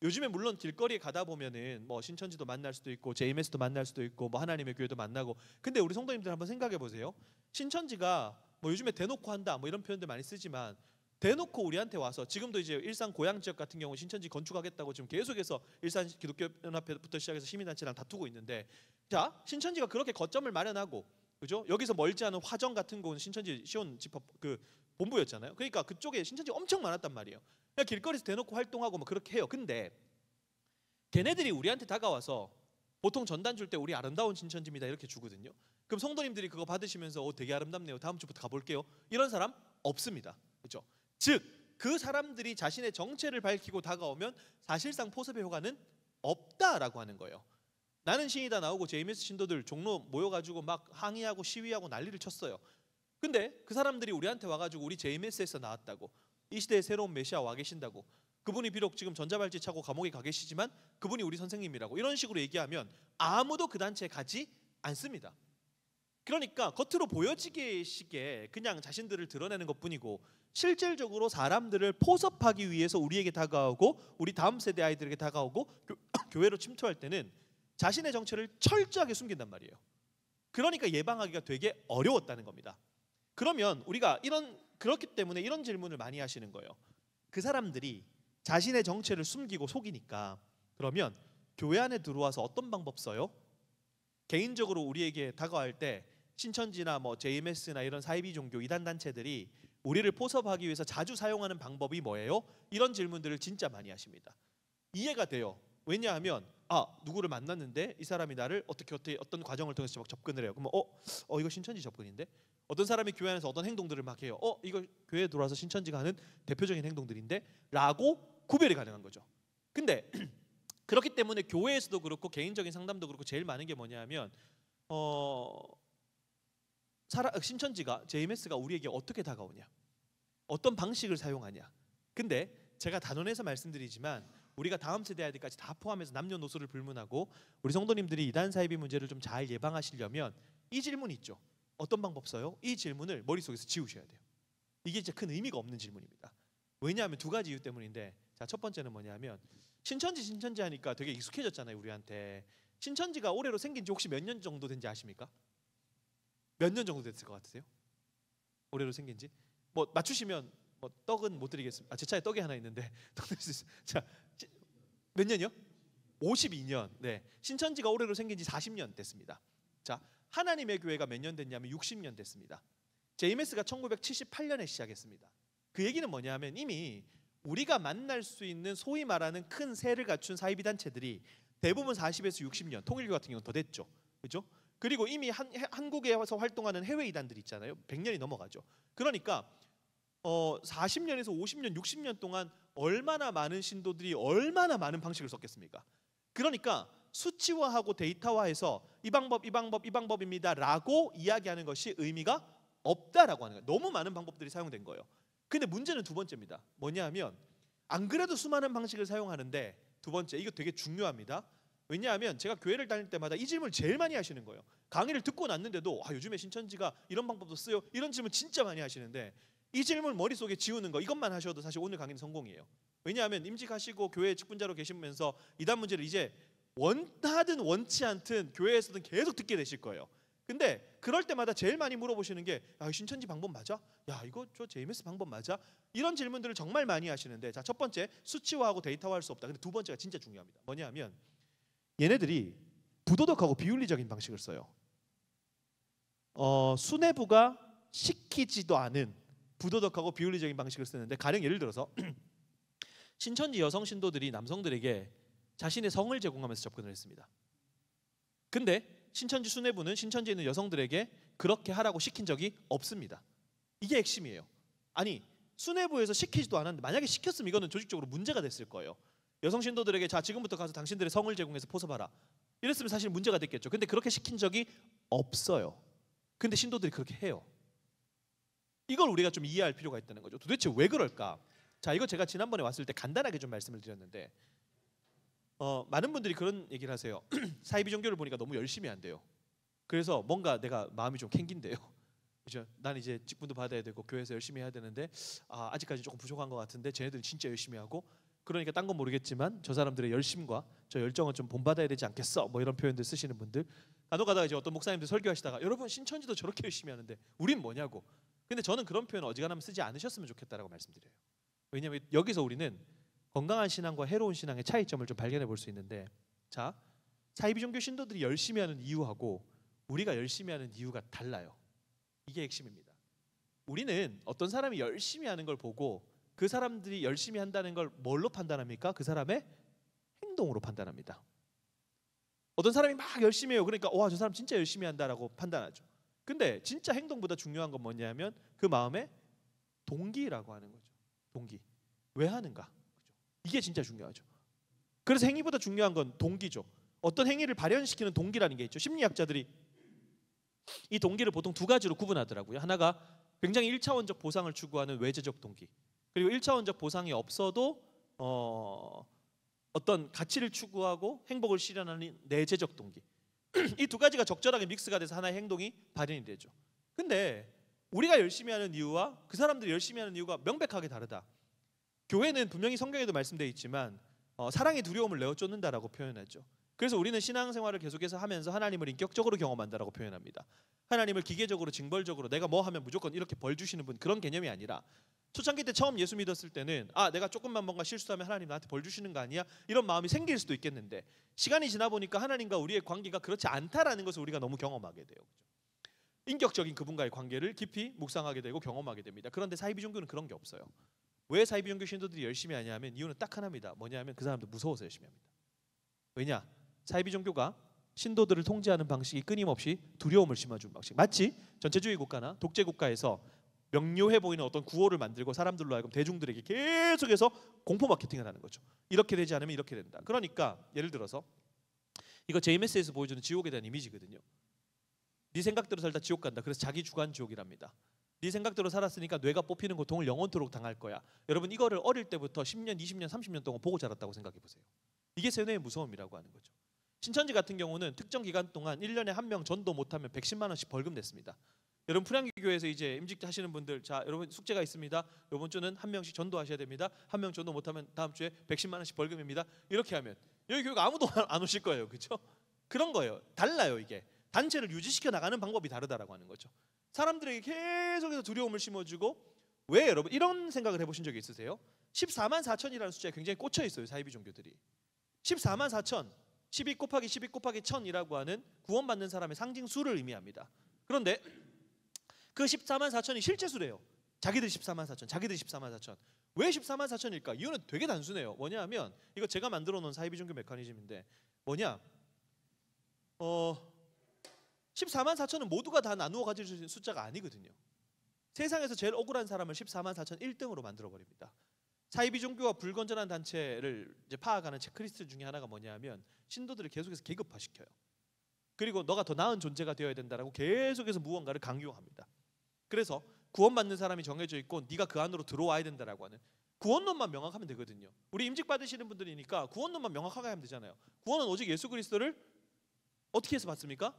요즘에 물론 길거리에 가다 보면은 뭐 신천지도 만날 수도 있고 JMS도 만날 수도 있고 뭐 하나님의 교회도 만나고, 근데 우리 성도님들 한번 생각해 보세요. 신천지가 뭐 요즘에 대놓고 한다 뭐 이런 표현들 많이 쓰지만 대놓고 우리한테 와서, 지금도 이제 일산 고양 지역 같은 경우 신천지 건축하겠다고 지금 계속해서 일산 기독교연합회부터 시작해서 시민단체랑 다투고 있는데, 자, 신천지가 그렇게 거점을 마련하고, 그죠? 여기서 멀지 않은 화정 같은 곳은 신천지 시온 집합 그 본부였잖아요. 그러니까 그쪽에 신천지 엄청 많았단 말이에요. 그냥 길거리에서 대놓고 활동하고 뭐 그렇게 해요. 근데 걔네들이 우리한테 다가와서 보통 전단 줄 때 우리 아름다운 신천지입니다 이렇게 주거든요. 그럼 성도님들이 그거 받으시면서 되게 아름답네요, 다음 주부터 가볼게요, 이런 사람 없습니다. 그렇죠? 즉 그 사람들이 자신의 정체를 밝히고 다가오면 사실상 포섭의 효과는 없다라고 하는 거예요. 나는 신이다 나오고 JMS 신도들 종로 모여가지고 막 항의하고 시위하고 난리를 쳤어요. 근데 그 사람들이 우리한테 와가지고 우리 JMS에서 나왔다고, 이 시대의 새로운 메시아 와 계신다고, 그분이 비록 지금 전자발찌 차고 감옥에 가 계시지만 그분이 우리 선생님이라고, 이런 식으로 얘기하면 아무도 그 단체에 가지 않습니다. 그러니까 겉으로 보여지게 식의 그냥 자신들을 드러내는 것뿐이고 실질적으로 사람들을 포섭하기 위해서 우리에게 다가오고 우리 다음 세대 아이들에게 다가오고 교회로 침투할 때는 자신의 정체를 철저하게 숨긴단 말이에요. 그러니까 예방하기가 되게 어려웠다는 겁니다. 그러면 우리가 그렇기 때문에 이런 질문을 많이 하시는 거예요. 그 사람들이 자신의 정체를 숨기고 속이니까 그러면 교회 안에 들어와서 어떤 방법 써요? 개인적으로 우리에게 다가갈 때 신천지나 뭐 JMS나 이런 사이비 종교 이단 단체들이 우리를 포섭하기 위해서 자주 사용하는 방법이 뭐예요? 이런 질문들을 진짜 많이 하십니다. 이해가 돼요. 왜냐하면 누구를 만났는데 이 사람이 나를 어떻게 어떤 과정을 통해서 막 접근을 해요. 그러면 이거 신천지 접근인데? 어떤 사람이 교회 안에서 어떤 행동들을 막 해요. 이거 교회에 들어와서 신천지가 하는 대표적인 행동들인데? 라고 구별이 가능한 거죠. 근데 그렇기 때문에 교회에서도 그렇고 개인적인 상담도 그렇고 제일 많은 게 뭐냐면 신천지가 JMS가 우리에게 어떻게 다가오냐, 어떤 방식을 사용하냐. 근데 제가 단언해서 말씀드리지만 우리가 다음 세대 아이들까지 다 포함해서 남녀노소를 불문하고 우리 성도님들이 이단 사이비 문제를 좀 잘 예방하시려면 이 질문 있죠. 어떤 방법 써요? 이 질문을 머릿속에서 지우셔야 돼요. 이게 진짜 큰 의미가 없는 질문입니다. 왜냐하면 두 가지 이유 때문인데, 자, 첫 번째는 뭐냐면 신천지 하니까 되게 익숙해졌잖아요, 우리한테. 신천지가 올해로 생긴 지 혹시 몇 년 정도 된지 아십니까? 몇 년 정도 됐을 것 같으세요? 올해로 생긴 지? 뭐 맞추시면 뭐 떡은 못 드리겠습니다. 제 차에 떡이 하나 있는데 떡 드릴 수 있어요. 자, 몇 년이요? 52년. 네, 신천지가 올해로 생긴 지 40년 됐습니다. 자, 하나님의 교회가 몇 년 됐냐면 60년 됐습니다. JMS가 1978년에 시작했습니다. 그 얘기는 뭐냐면 이미 우리가 만날 수 있는 소위 말하는 큰 세를 갖춘 사이비 단체들이 대부분 40에서 60년, 통일교 같은 경우는 더 됐죠. 그렇죠? 그리고 이미 한국에 와서 활동하는 해외 이단들이 있잖아요. 100년이 넘어가죠. 그러니까 40년에서 50년, 60년 동안 얼마나 많은 신도들이 얼마나 많은 방식을 썼겠습니까? 그러니까 수치화하고 데이터화해서 이 방법, 이 방법, 이 방법입니다라고 이야기하는 것이 의미가 없다라고 하는 거예요. 너무 많은 방법들이 사용된 거예요. 근데 문제는 두 번째입니다. 뭐냐하면 안 그래도 수많은 방식을 사용하는데 두 번째, 이거 되게 중요합니다. 왜냐하면 제가 교회를 다닐 때마다 이 질문을 제일 많이 하시는 거예요. 강의를 듣고 났는데도 요즘에 신천지가 이런 방법도 써요. 이런 질문 진짜 많이 하시는데 이 질문 머릿속에 지우는 거 이것만 하셔도 사실 오늘 강의는 성공이에요. 왜냐하면 임직하시고 교회 직분자로 계시면서 이단 문제를 이제 원하든 원치 않든 교회에서든 계속 듣게 되실 거예요. 근데 그럴 때마다 제일 많이 물어보시는 게 신천지 방법 맞아? 야 이거 저 JMS 방법 맞아? 이런 질문들을 정말 많이 하시는데 자, 첫 번째 수치화하고 데이터화할 수 없다. 근데 두 번째가 진짜 중요합니다. 뭐냐면 얘네들이 부도덕하고 비윤리적인 방식을 써요. 수뇌부가 시키지도 않은 부도덕하고 비윤리적인 방식을 쓰는데 가령 예를 들어서 신천지 여성 신도들이 남성들에게 자신의 성을 제공하면서 접근을 했습니다. 근데 신천지 수뇌부는 신천지에 있는 여성들에게 그렇게 하라고 시킨 적이 없습니다. 이게 핵심이에요. 아니 수뇌부에서 시키지도 않았는데 만약에 시켰으면 이거는 조직적으로 문제가 됐을 거예요. 여성 신도들에게 자 지금부터 가서 당신들의 성을 제공해서 포섭하라. 이랬으면 사실 문제가 됐겠죠. 근데 그렇게 시킨 적이 없어요. 근데 신도들이 그렇게 해요. 이걸 우리가 좀 이해할 필요가 있다는 거죠. 도대체 왜 그럴까? 자, 이거 제가 지난번에 왔을 때 간단하게 좀 말씀을 드렸는데 많은 분들이 그런 얘기를 하세요. 사이비 종교를 보니까 너무 열심히 한대요. 그래서 뭔가 내가 마음이 좀 캥긴대요. 그죠? 난 이제 직분도 받아야 되고 교회에서 열심히 해야 되는데 아직까지 조금 부족한 것 같은데 쟤네들은 진짜 열심히 하고 그러니까 딴 건 모르겠지만 저 사람들의 열심과 저 열정은 좀 본받아야 되지 않겠어? 뭐 이런 표현들 쓰시는 분들 간혹 가다가 이제 어떤 목사님들 설교하시다가 여러분 신천지도 저렇게 열심히 하는데 우린 뭐냐고. 근데 저는 그런 표현 어지간하면 쓰지 않으셨으면 좋겠다라고 말씀드려요. 왜냐하면 여기서 우리는 건강한 신앙과 해로운 신앙의 차이점을 좀 발견해 볼 수 있는데 자 사이비 종교 신도들이 열심히 하는 이유하고 우리가 열심히 하는 이유가 달라요. 이게 핵심입니다. 우리는 어떤 사람이 열심히 하는 걸 보고 그 사람들이 열심히 한다는 걸 뭘로 판단합니까? 그 사람의 행동으로 판단합니다. 어떤 사람이 막 열심히 해요. 그러니까 와, 저 사람 진짜 열심히 한다라고 판단하죠. 근데 진짜 행동보다 중요한 건 뭐냐면 그 마음의 동기라고 하는 거죠. 동기. 왜 하는가? 그죠? 이게 진짜 중요하죠. 그래서 행위보다 중요한 건 동기죠. 어떤 행위를 발현시키는 동기라는 게 있죠. 심리학자들이 이 동기를 보통 두 가지로 구분하더라고요. 하나가 굉장히 1차원적 보상을 추구하는 외재적 동기. 그리고 1차원적 보상이 없어도 어떤 가치를 추구하고 행복을 실현하는 내재적 동기. 이 두 가지가 적절하게 믹스가 돼서 하나의 행동이 발현이 되죠. 근데 우리가 열심히 하는 이유와 그 사람들이 열심히 하는 이유가 명백하게 다르다. 교회는 분명히 성경에도 말씀되어 있지만 사랑의 두려움을 내어 쫓는다라고 표현하죠. 그래서 우리는 신앙생활을 계속해서 하면서 하나님을 인격적으로 경험한다라고 표현합니다. 하나님을 기계적으로 징벌적으로 내가 뭐 하면 무조건 이렇게 벌 주시는 분 그런 개념이 아니라 초창기 때 처음 예수 믿었을 때는 내가 조금만 뭔가 실수하면 하나님 나한테 벌 주시는 거 아니야? 이런 마음이 생길 수도 있겠는데 시간이 지나 보니까 하나님과 우리의 관계가 그렇지 않다라는 것을 우리가 너무 경험하게 돼요. 인격적인 그분과의 관계를 깊이 묵상하게 되고 경험하게 됩니다. 그런데 사이비 종교는 그런 게 없어요. 왜 사이비 종교 신도들이 열심히 하냐면 이유는 딱 하나입니다. 뭐냐면 그 사람들 무서워서 열심히 합니다. 왜냐? 사이비 종교가 신도들을 통제하는 방식이 끊임없이 두려움을 심어주는 방식. 마치 전체주의 국가나 독재 국가에서 명료해 보이는 어떤 구호를 만들고 사람들로 하여금 대중들에게 계속해서 공포 마케팅을 하는 거죠. 이렇게 되지 않으면 이렇게 된다. 그러니까 예를 들어서 이거 JMS에서 보여주는 지옥에 대한 이미지거든요. 네 생각대로 살다 지옥 간다. 그래서 자기 주관 지옥이랍니다. 네 생각대로 살았으니까 뇌가 뽑히는 고통을 영원토록 당할 거야. 여러분 이거를 어릴 때부터 10년, 20년, 30년 동안 보고 자랐다고 생각해 보세요. 이게 세뇌의 무서움이라고 하는 거죠. 신천지 같은 경우는 특정 기간 동안 1년에 한 명 전도 못하면 110만 원씩 벌금 냈습니다. 여러분 프랑기 교회에서 이제 임직하시는 분들 자 여러분 숙제가 있습니다. 이번 주는 한 명씩 전도하셔야 됩니다. 한 명 전도 못하면 다음 주에 110만 원씩 벌금입니다. 이렇게 하면 여기 교회가 아무도 안 오실 거예요. 그렇죠? 그런 거예요. 달라요 이게. 단체를 유지시켜 나가는 방법이 다르다라고 하는 거죠. 사람들에게 계속해서 두려움을 심어주고 왜 여러분 이런 생각을 해보신 적이 있으세요? 14만 4천이라는 숫자에 굉장히 꽂혀 있어요. 사이비 종교들이 14만 4천 12 곱하기 12 곱하기 1000이라고 하는 구원받는 사람의 상징 수를 의미합니다. 그런데 그 14만 4천이 실제 수래요. 자기들 14만 4천, 자기들 14만 4천. 왜 14만 4천일까? 이유는 되게 단순해요. 뭐냐 하면 이거 제가 만들어 놓은 사이비 종교 메커니즘인데 뭐냐 14만 4천은 모두가 다 나누어 가질 수 있는 숫자가 아니거든요. 세상에서 제일 억울한 사람을 14만 4천 1등으로 만들어 버립니다. 사이비 종교와 불건전한 단체를 이제 파악하는 체크리스트 중에 하나가 뭐냐면 신도들을 계속해서 계급화시켜요. 그리고 너가 더 나은 존재가 되어야 된다라고 계속해서 무언가를 강요합니다. 그래서 구원받는 사람이 정해져 있고 네가 그 안으로 들어와야 된다라고 하는 구원론만 명확하면 되거든요. 우리 임직 받으시는 분들이니까 구원론만 명확하게 하면 되잖아요. 구원은 오직 예수 그리스도를 어떻게 해서 받습니까?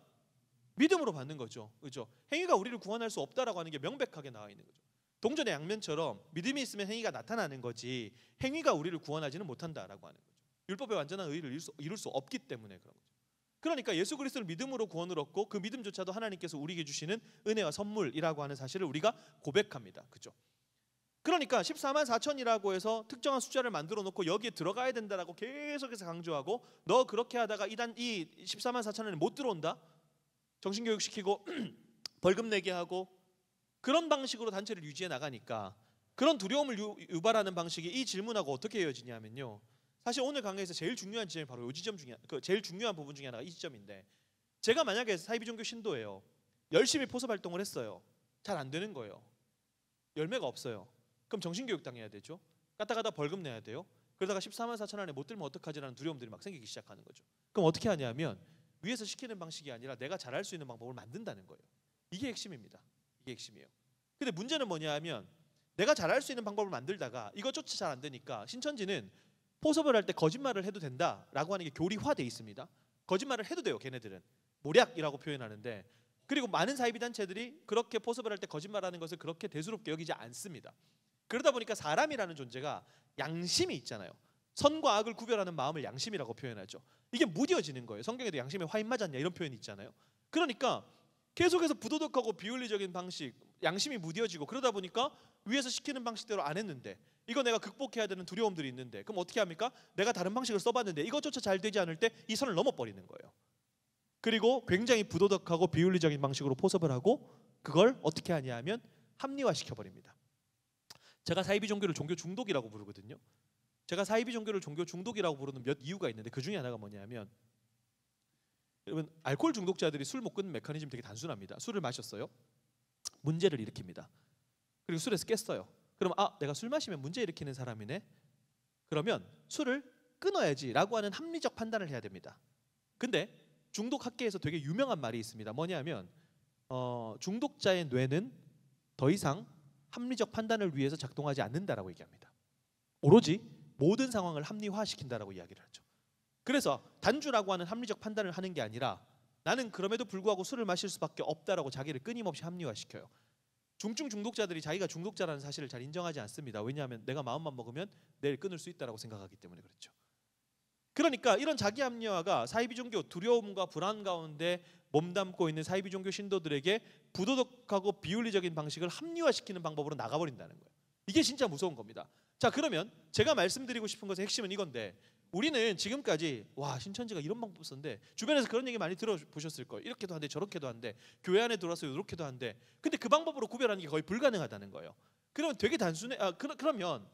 믿음으로 받는 거죠. 그렇죠? 행위가 우리를 구원할 수 없다라고 하는 게 명백하게 나와 있는 거죠. 동전의 양면처럼 믿음이 있으면 행위가 나타나는 거지 행위가 우리를 구원하지는 못한다라고 하는 거죠. 율법의 완전한 의를 이룰 수 없기 때문에 그런 거죠. 그러니까 예수 그리스도를 믿음으로 구원을 얻고 그 믿음조차도 하나님께서 우리에게 주시는 은혜와 선물이라고 하는 사실을 우리가 고백합니다. 그죠? 그러니까 14만 4천이라고 해서 특정한 숫자를 만들어 놓고 여기에 들어가야 된다라고 계속해서 강조하고 너 그렇게 하다가 이 14만 4천 안에 못 들어온다? 정신교육 시키고 벌금 내게 하고 그런 방식으로 단체를 유지해 나가니까 그런 두려움을 유발하는 방식이 이 질문하고 어떻게 이어지냐면요. 사실 오늘 강의에서 제일 중요한 지점이 바로 이 지점 중에 제일 중요한 부분 중에 하나가 이 지점인데 제가 만약에 사이비 종교 신도예요. 열심히 포섭 활동을 했어요. 잘 안 되는 거예요. 열매가 없어요. 그럼 정신교육 당해야 되죠. 가다 벌금 내야 돼요. 그러다가 14만 4천 안에 못 들면 어떡하지라는 두려움들이 막 생기기 시작하는 거죠. 그럼 어떻게 하냐면 위에서 시키는 방식이 아니라 내가 잘할 수 있는 방법을 만든다는 거예요. 이게 핵심입니다. 이게 핵심이에요. 근데 문제는 뭐냐 하면 내가 잘할 수 있는 방법을 만들다가 이것조차 잘 안 되니까 신천지는 포섭을 할 때 거짓말을 해도 된다라고 하는 게 교리화돼 있습니다. 거짓말을 해도 돼요. 걔네들은 모략이라고 표현하는데 그리고 많은 사이비 단체들이 그렇게 포섭을 할 때 거짓말하는 것을 그렇게 대수롭게 여기지 않습니다. 그러다 보니까 사람이라는 존재가 양심이 있잖아요. 선과 악을 구별하는 마음을 양심이라고 표현하죠. 이게 무뎌지는 거예요. 성경에도 양심에 화인 맞았냐 이런 표현이 있잖아요. 그러니까 계속해서 부도덕하고 비윤리적인 방식, 양심이 무뎌지고 그러다 보니까 위에서 시키는 방식대로 안 했는데 이거 내가 극복해야 되는 두려움들이 있는데 그럼 어떻게 합니까? 내가 다른 방식을 써봤는데 이것조차 잘 되지 않을 때 이 선을 넘어버리는 거예요. 그리고 굉장히 부도덕하고 비윤리적인 방식으로 포섭을 하고 그걸 어떻게 하냐 하면 합리화시켜버립니다. 제가 사이비 종교를 종교 중독이라고 부르거든요. 제가 사이비 종교를 종교 중독이라고 부르는 몇 이유가 있는데 그 중에 하나가 뭐냐면 여러분 알코올 중독자들이 술 못 끊는 메커니즘 되게 단순합니다. 술을 마셨어요. 문제를 일으킵니다. 그리고 술에서 깼어요. 그럼 내가 술 마시면 문제 일으키는 사람이네. 그러면 술을 끊어야지라고 하는 합리적 판단을 해야 됩니다. 근데 중독 학계에서 되게 유명한 말이 있습니다. 뭐냐면 중독자의 뇌는 더 이상 합리적 판단을 위해서 작동하지 않는다라고 얘기합니다. 오로지 모든 상황을 합리화시킨다라고 이야기를 하죠. 그래서 단주라고 하는 합리적 판단을 하는 게 아니라 나는 그럼에도 불구하고 술을 마실 수밖에 없다라고 자기를 끊임없이 합리화시켜요. 중증 중독자들이 자기가 중독자라는 사실을 잘 인정하지 않습니다. 왜냐하면 내가 마음만 먹으면 내일 끊을 수 있다라고 생각하기 때문에 그렇죠. 그러니까 이런 자기 합리화가 사이비 종교 두려움과 불안 가운데 몸담고 있는 사이비 종교 신도들에게 부도덕하고 비윤리적인 방식을 합리화시키는 방법으로 나가버린다는 거예요. 이게 진짜 무서운 겁니다. 자, 그러면 제가 말씀드리고 싶은 것의 핵심은 이건데 우리는 지금까지 신천지가 이런 방법 썼는데 주변에서 그런 얘기 많이 들어보셨을 거예요. 이렇게도 한대 저렇게도 한대 교회 안에 들어와서 이렇게도 한대. 근데 그 방법으로 구별하는 게 거의 불가능하다는 거예요. 그러면 되게 단순해. 그러면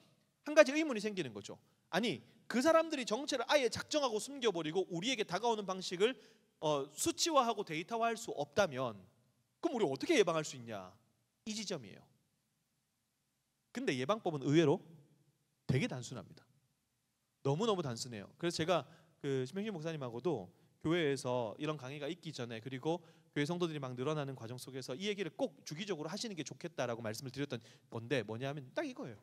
한 가지 의문이 생기는 거죠. 아니 그 사람들이 정체를 아예 작정하고 숨겨버리고 우리에게 다가오는 방식을 수치화하고 데이터화할 수 없다면 그럼 우리 어떻게 예방할 수 있냐? 이 지점이에요. 근데 예방법은 의외로 되게 단순합니다. 너무너무 단순해요. 그래서 제가 심행신 목사님하고도 교회에서 이런 강의가 있기 전에 그리고 교회 성도들이 막 늘어나는 과정 속에서 이 얘기를 꼭 주기적으로 하시는 게 좋겠다라고 말씀을 드렸던 건데 뭐냐면 딱 이거예요.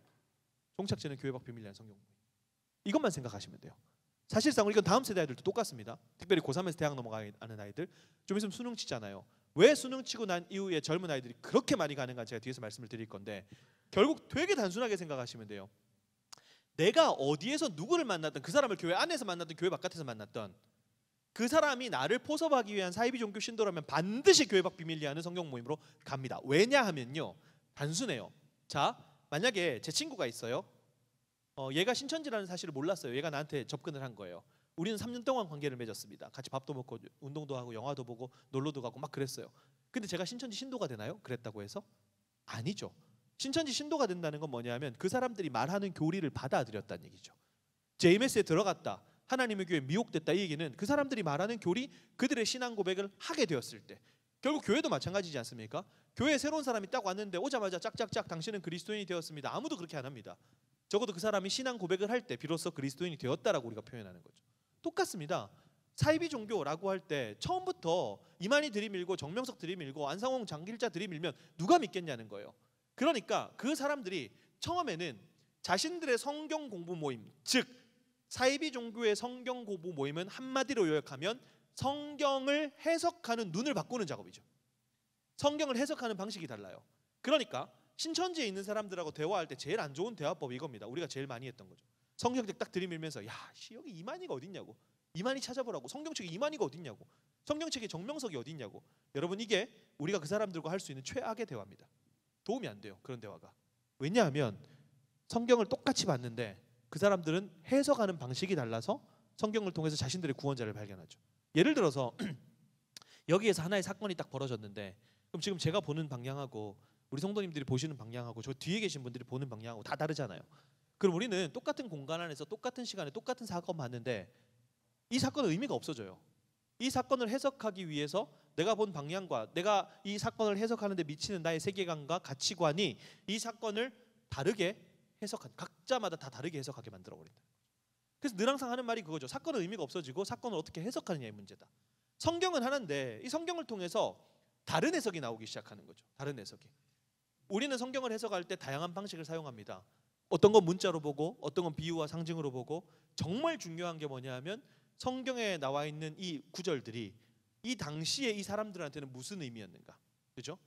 종착지는 교회 밖 비밀리한 성경 공부. 이것만 생각하시면 돼요. 사실상 이건 다음 세대 아이들도 똑같습니다. 특별히 고3에서 대학 넘어가는 아이들 좀 있으면 수능 치잖아요. 왜 수능 치고 난 이후에 젊은 아이들이 그렇게 많이 가는가 제가 뒤에서 말씀을 드릴 건데 결국 되게 단순하게 생각하시면 돼요. 내가 어디에서 누구를 만났든 그 사람을 교회 안에서 만났든 교회 바깥에서 만났던 그 사람이 나를 포섭하기 위한 사이비 종교 신도라면 반드시 교회 밖 비밀리하는 성경 모임으로 갑니다. 왜냐하면요 단순해요. 자, 만약에 제 친구가 있어요. 얘가 신천지라는 사실을 몰랐어요. 얘가 나한테 접근을 한 거예요. 우리는 3년 동안 관계를 맺었습니다. 같이 밥도 먹고 운동도 하고 영화도 보고 놀러도 가고 막 그랬어요. 근데 제가 신천지 신도가 되나요? 그랬다고 해서? 아니죠. 신천지 신도가 된다는 건 뭐냐면 그 사람들이 말하는 교리를 받아들였다는 얘기죠. JMS에 들어갔다. 하나님의 교회에 미혹됐다. 이 얘기는 그 사람들이 말하는 교리, 그들의 신앙 고백을 하게 되었을 때 결국 교회도 마찬가지지 않습니까? 교회에 새로운 사람이 딱 왔는데 오자마자 짝짝짝 당신은 그리스도인이 되었습니다. 아무도 그렇게 안 합니다. 적어도 그 사람이 신앙 고백을 할 때 비로소 그리스도인이 되었다라고 우리가 표현하는 거죠. 똑같습니다. 사이비 종교라고 할 때 처음부터 이만희 들이밀고 정명석 들이밀고 안상홍 장길자 들이밀면 누가 믿겠냐는 거예요. 그러니까 그 사람들이 처음에는 자신들의 성경 공부 모임, 즉 사이비 종교의 성경 공부 모임은 한마디로 요약하면 성경을 해석하는 눈을 바꾸는 작업이죠. 성경을 해석하는 방식이 달라요. 그러니까 신천지에 있는 사람들하고 대화할 때 제일 안 좋은 대화법이 이겁니다. 우리가 제일 많이 했던 거죠. 성경책 딱 들이밀면서 야, 여기 이만희가 어딨냐고, 이만희 찾아보라고, 성경책에 이만희가 어딨냐고, 성경책에 정명석이 어딨냐고. 여러분, 이게 우리가 그 사람들과 할 수 있는 최악의 대화입니다. 도움이 안 돼요, 그런 대화가. 왜냐하면 성경을 똑같이 봤는데 그 사람들은 해석하는 방식이 달라서 성경을 통해서 자신들의 구원자를 발견하죠. 예를 들어서 여기에서 하나의 사건이 딱 벌어졌는데, 그럼 지금 제가 보는 방향하고 우리 성도님들이 보시는 방향하고 저 뒤에 계신 분들이 보는 방향하고 다 다르잖아요. 그럼 우리는 똑같은 공간 안에서 똑같은 시간에 똑같은 사건 봤는데 이 사건은 의미가 없어져요. 이 사건을 해석하기 위해서 내가 본 방향과 내가 이 사건을 해석하는 데 미치는 나의 세계관과 가치관이 이 사건을 다르게 해석한, 각자마다 다 다르게 해석하게 만들어 버린다. 그래서 늘 항상 하는 말이 그거죠. 사건은 의미가 없어지고 사건을 어떻게 해석하느냐의 문제다. 성경은 하나인데 이 성경을 통해서 다른 해석이 나오기 시작하는 거죠. 다른 해석이. 우리는 성경을 해석할 때 다양한 방식을 사용합니다. 어떤 건 문자로 보고 어떤 건 비유와 상징으로 보고, 정말 중요한 게 뭐냐 하면 성경에 나와 있는 이 구절들이 이 당시에 이 사람들한테는 무슨 의미였는가. 그렇죠?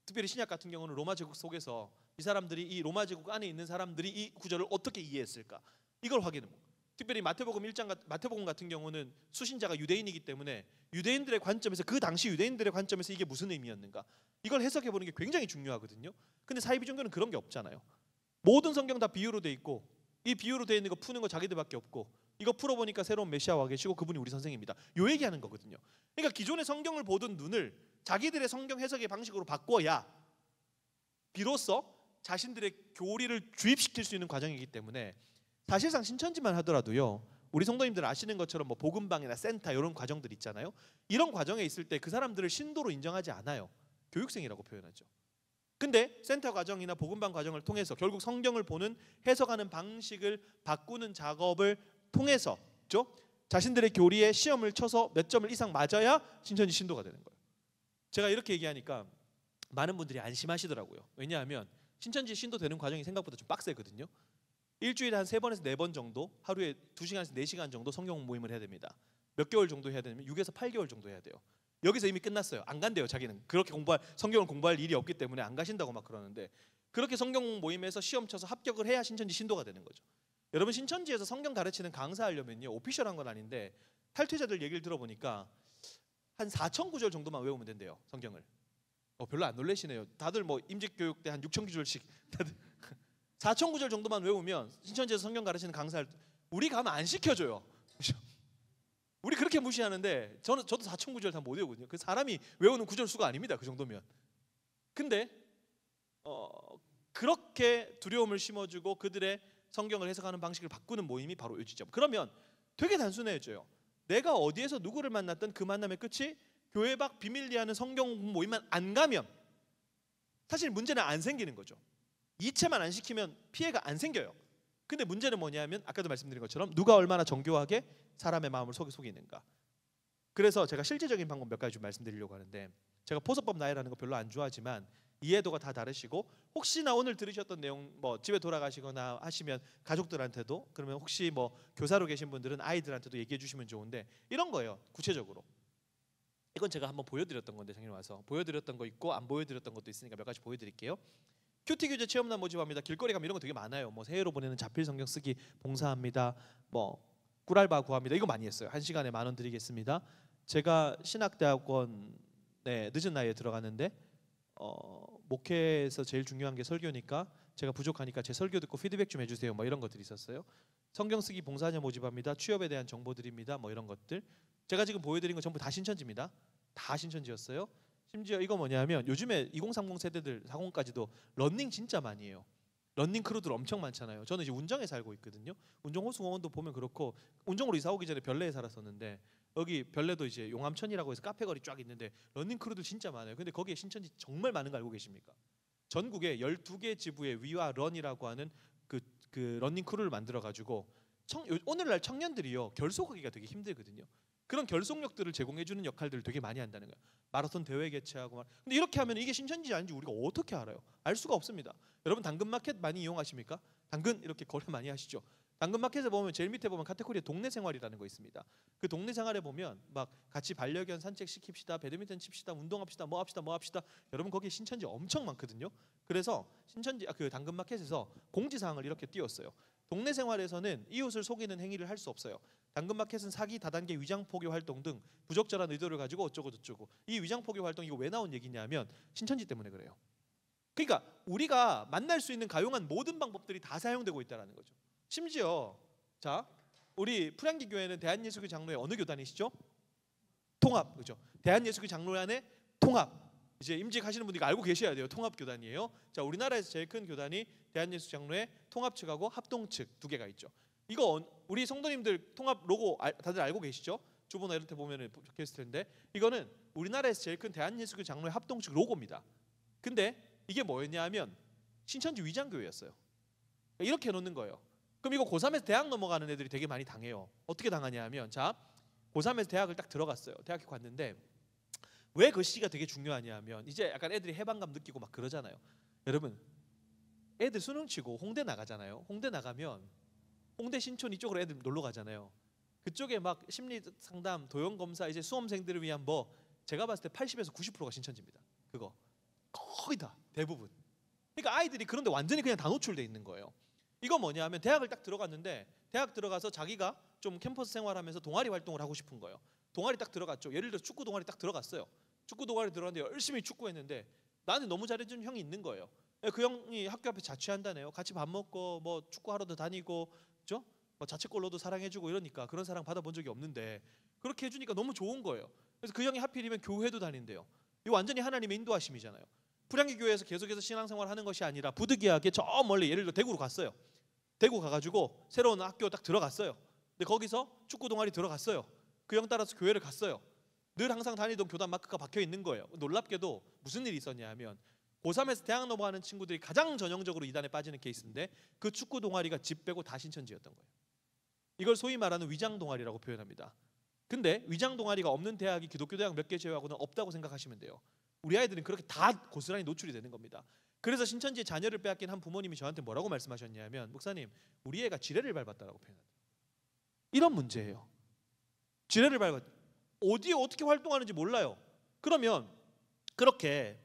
특별히 신약 같은 경우는 로마 제국 속에서 이 사람들이, 이 로마 제국 안에 있는 사람들이 이 구절을 어떻게 이해했을까, 이걸 확인합니다. 특별히 마태복음 1장, 마태복음 같은 경우는 수신자가 유대인이기 때문에 유대인들의 관점에서, 그 당시 유대인들의 관점에서 이게 무슨 의미였는가, 이걸 해석해 보는 게 굉장히 중요하거든요. 근데 사이비 종교는 그런 게 없잖아요. 모든 성경 다 비유로 돼 있고, 이 비유로 돼 있는 거 푸는 거 자기들밖에 없고, 이거 풀어보니까 새로운 메시아와 계시고 그분이 우리 선생입니다, 요 얘기하는 거거든요. 그러니까 기존의 성경을 보던 눈을 자기들의 성경 해석의 방식으로 바꿔야 비로소 자신들의 교리를 주입시킬 수 있는 과정이기 때문에, 사실상 신천지만 하더라도요, 우리 성도님들 아시는 것처럼 뭐 복음방이나 센터 이런 과정들 있잖아요. 이런 과정에 있을 때 그 사람들을 신도로 인정하지 않아요. 교육생이라고 표현하죠. 근데 센터 과정이나 복음방 과정을 통해서 결국 성경을 보는, 해석하는 방식을 바꾸는 작업을 통해서 자신들의 교리에 시험을 쳐서 몇 점을 이상 맞아야 신천지 신도가 되는 거예요. 제가 이렇게 얘기하니까 많은 분들이 안심하시더라고요. 왜냐하면 신천지 신도 되는 과정이 생각보다 좀 빡세거든요. 일주일에 한 3번에서 4번 정도, 하루에 2시간에서 4시간 정도 성경 모임을 해야 됩니다. 몇 개월 정도 해야 되면 6에서 8개월 정도 해야 돼요. 여기서 이미 끝났어요. 안 간대요. 자기는 그렇게 성경을 공부할 일이 없기 때문에 안 가신다고 막 그러는데, 그렇게 성경 모임에서 시험 쳐서 합격을 해야 신천지 신도가 되는 거죠. 여러분, 신천지에서 성경 가르치는 강사하려면요, 오피셜한 건 아닌데 탈퇴자들 얘기를 들어보니까 한 4,000구절 정도만 외우면 된대요, 성경을. 별로 안 놀라시네요. 다들 뭐 임직교육 때 한 6,000구절씩 다들 4,000구절 정도만 외우면 신천지에서 성경 가르치는 강사를, 우리 가면 안 시켜줘요. 우리 그렇게 무시하는데 저도 4,000구절 다 못 외우거든요. 그 사람이 외우는 구절 수가 아닙니다, 그 정도면. 근데 그렇게 두려움을 심어주고 그들의 성경을 해석하는 방식을 바꾸는 모임이 바로 요지점. 그러면 되게 단순해져요. 내가 어디에서 누구를 만났던 그 만남의 끝이 교회 밖 비밀리하는 성경 모임만 안 가면 사실 문제는 안 생기는 거죠. 이체만 안 시키면 피해가 안 생겨요. 근데 문제는 뭐냐면 아까도 말씀드린 것처럼 누가 얼마나 정교하게 사람의 마음을 속이는가. 그래서 제가 실제적인 방법 몇 가지 좀 말씀드리려고 하는데, 제가 포서법 나열하는 거 별로 안 좋아하지만 이해도가 다 다르시고, 혹시나 오늘 들으셨던 내용 뭐 집에 돌아가시거나 하시면 가족들한테도, 그러면 혹시 뭐 교사로 계신 분들은 아이들한테도 얘기해 주시면 좋은데, 이런 거예요. 구체적으로 이건 제가 한번 보여드렸던 건데, 작년에 와서 보여드렸던 거 있고 안 보여드렸던 것도 있으니까 몇 가지 보여드릴게요. 큐티 교재 체험단 모집합니다. 길거리 가면 이런 거 되게 많아요. 뭐 새해로 보내는 자필 성경 쓰기 봉사합니다. 뭐 꿀알바 구합니다. 이거 많이 했어요. 1시간에 10,000원 드리겠습니다. 제가 신학대학원에 늦은 나이에 들어갔는데 목회에서 제일 중요한 게 설교니까 제가 부족하니까 제 설교 듣고 피드백 좀 해주세요. 뭐 이런 것들이 있었어요. 성경 쓰기 봉사자 모집합니다. 취업에 대한 정보 드립니다. 뭐 이런 것들. 제가 지금 보여드린 거 전부 다 신천지입니다. 다 신천지였어요. 심지어 이거 뭐냐면 요즘에 2030 세대들 40까지도 러닝 진짜 많이 해요. 러닝 크루들 엄청 많잖아요. 저는 이제 운정에 살고 있거든요. 운정 호수공원도 보면 그렇고, 운정으로 이사 오기 전에 별내에 살았었는데 여기 별내도 이제 용암천이라고 해서 카페 거리 쫙 있는데 러닝 크루들 진짜 많아요. 근데 거기에 신천지 정말 많은 거 알고 계십니까? 전국에 12개 지부에 위와 런이라고 하는 그 그 러닝 크루를 만들어 가지고 오늘날 청년들이요 결속하기가 되게 힘들거든요. 그런 결속력들을 제공해 주는 역할들을 되게 많이 한다는 거예요. 마라톤 대회 개최하고 근데 이렇게 하면 이게 신천지 아닌지 우리가 어떻게 알아요? 알 수가 없습니다. 여러분 당근마켓 많이 이용하십니까? 당근 이렇게 거래 많이 하시죠? 당근마켓에 보면 제일 밑에 보면 카테고리에 동네 생활이라는 거 있습니다. 그 동네 생활에 보면 막 같이 반려견 산책 시킵시다, 배드민턴 칩시다, 운동합시다, 뭐 합시다. 여러분 거기에 신천지 엄청 많거든요. 그래서 신천지 그 당근마켓에서 공지사항을 이렇게 띄웠어요. 동네 생활에서는 이웃을 속이는 행위를 할 수 없어요. 당근마켓은 사기, 다단계, 위장 포교 활동 등 부적절한 의도를 가지고 어쩌고 저쩌고. 이 위장 포교 활동 이거 왜 나온 얘기냐면 신천지 때문에 그래요. 그러니까 우리가 만날 수 있는 가용한 모든 방법들이 다 사용되고 있다는 거죠. 심지어 자 우리 프랑기 교회는 대한예수교 장로회 어느 교단이시죠? 통합, 그죠? 대한예수교 장로회 안에 통합. 이제 임직하시는 분들이 알고 계셔야 돼요. 통합 교단이에요. 자 우리나라에서 제일 큰 교단이 대한예수 장로회 통합 측하고 합동 측 두 개가 있죠. 이거 우리 성도님들 통합 로고 다들 알고 계시죠? 주보나 이런 데 보면 적혀 있을 텐데 이거는 우리나라에서 제일 큰 대한예수교 장로회 합동 측 로고입니다. 근데 이게 뭐였냐면 신천지 위장교회였어요. 이렇게 해놓는 거예요. 그럼 이거 고3에서 대학 넘어가는 애들이 되게 많이 당해요. 어떻게 당하냐면 자 고3에서 대학을 딱 들어갔어요. 대학에 갔는데 왜 그 시기가 되게 중요하냐면 이제 약간 애들이 해방감 느끼고 막 그러잖아요. 여러분 애들 수능 치고 홍대 나가잖아요. 홍대 나가면 홍대 신촌 이쪽으로 애들 놀러 가잖아요. 그쪽에 막 심리 상담, 도형 검사 이제 수험생들을 위한 뭐 제가 봤을 때 80에서 90%가 신천지입니다. 그거 거의 다 대부분. 그러니까 아이들이 그런데 완전히 그냥 다 노출돼 있는 거예요. 이거 뭐냐면 대학을 딱 들어갔는데 대학 들어가서 자기가 좀 캠퍼스 생활하면서 동아리 활동을 하고 싶은 거예요. 동아리 딱 들어갔죠. 예를 들어 축구 동아리 딱 들어갔어요. 축구 동아리 들어갔는데 열심히 축구했는데 나는 너무 잘해주는 형이 있는 거예요. 그 형이 학교 앞에 자취한다네요. 같이 밥 먹고 뭐 축구하러도 다니고, 그죠? 뭐 자책골로도 사랑해주고 이러니까 그런 사랑 받아본 적이 없는데 그렇게 해주니까 너무 좋은 거예요. 그래서 그 형이 하필이면 교회도 다닌대요. 이거 완전히 하나님의 인도하심이잖아요. 불량기 교회에서 계속해서 신앙생활하는 것이 아니라 부득이하게 저 멀리 예를 들어 대구로 갔어요. 대구 가가지고 새로운 학교 딱 들어갔어요. 근데 거기서 축구 동아리 들어갔어요. 그 형 따라서 교회를 갔어요. 늘 항상 다니던 교단 마크가 박혀 있는 거예요. 놀랍게도 무슨 일이 있었냐 하면 고3에서 대학 넘어가는 친구들이 가장 전형적으로 이단에 빠지는 케이스인데 그 축구 동아리가 집 빼고 다 신천지였던 거예요. 이걸 소위 말하는 위장 동아리라고 표현합니다. 근데 위장 동아리가 없는 대학이 기독교 대학 몇 개 제외하고는 없다고 생각하시면 돼요. 우리 아이들은 그렇게 다 고스란히 노출이 되는 겁니다. 그래서 신천지의 자녀를 빼앗긴 한 부모님이 저한테 뭐라고 말씀하셨냐면 목사님 우리 애가 지뢰를 밟았다라고 표현합니다. 이런 문제예요. 지뢰를 밟았 어디에 어떻게 활동하는지 몰라요. 그러면 그렇게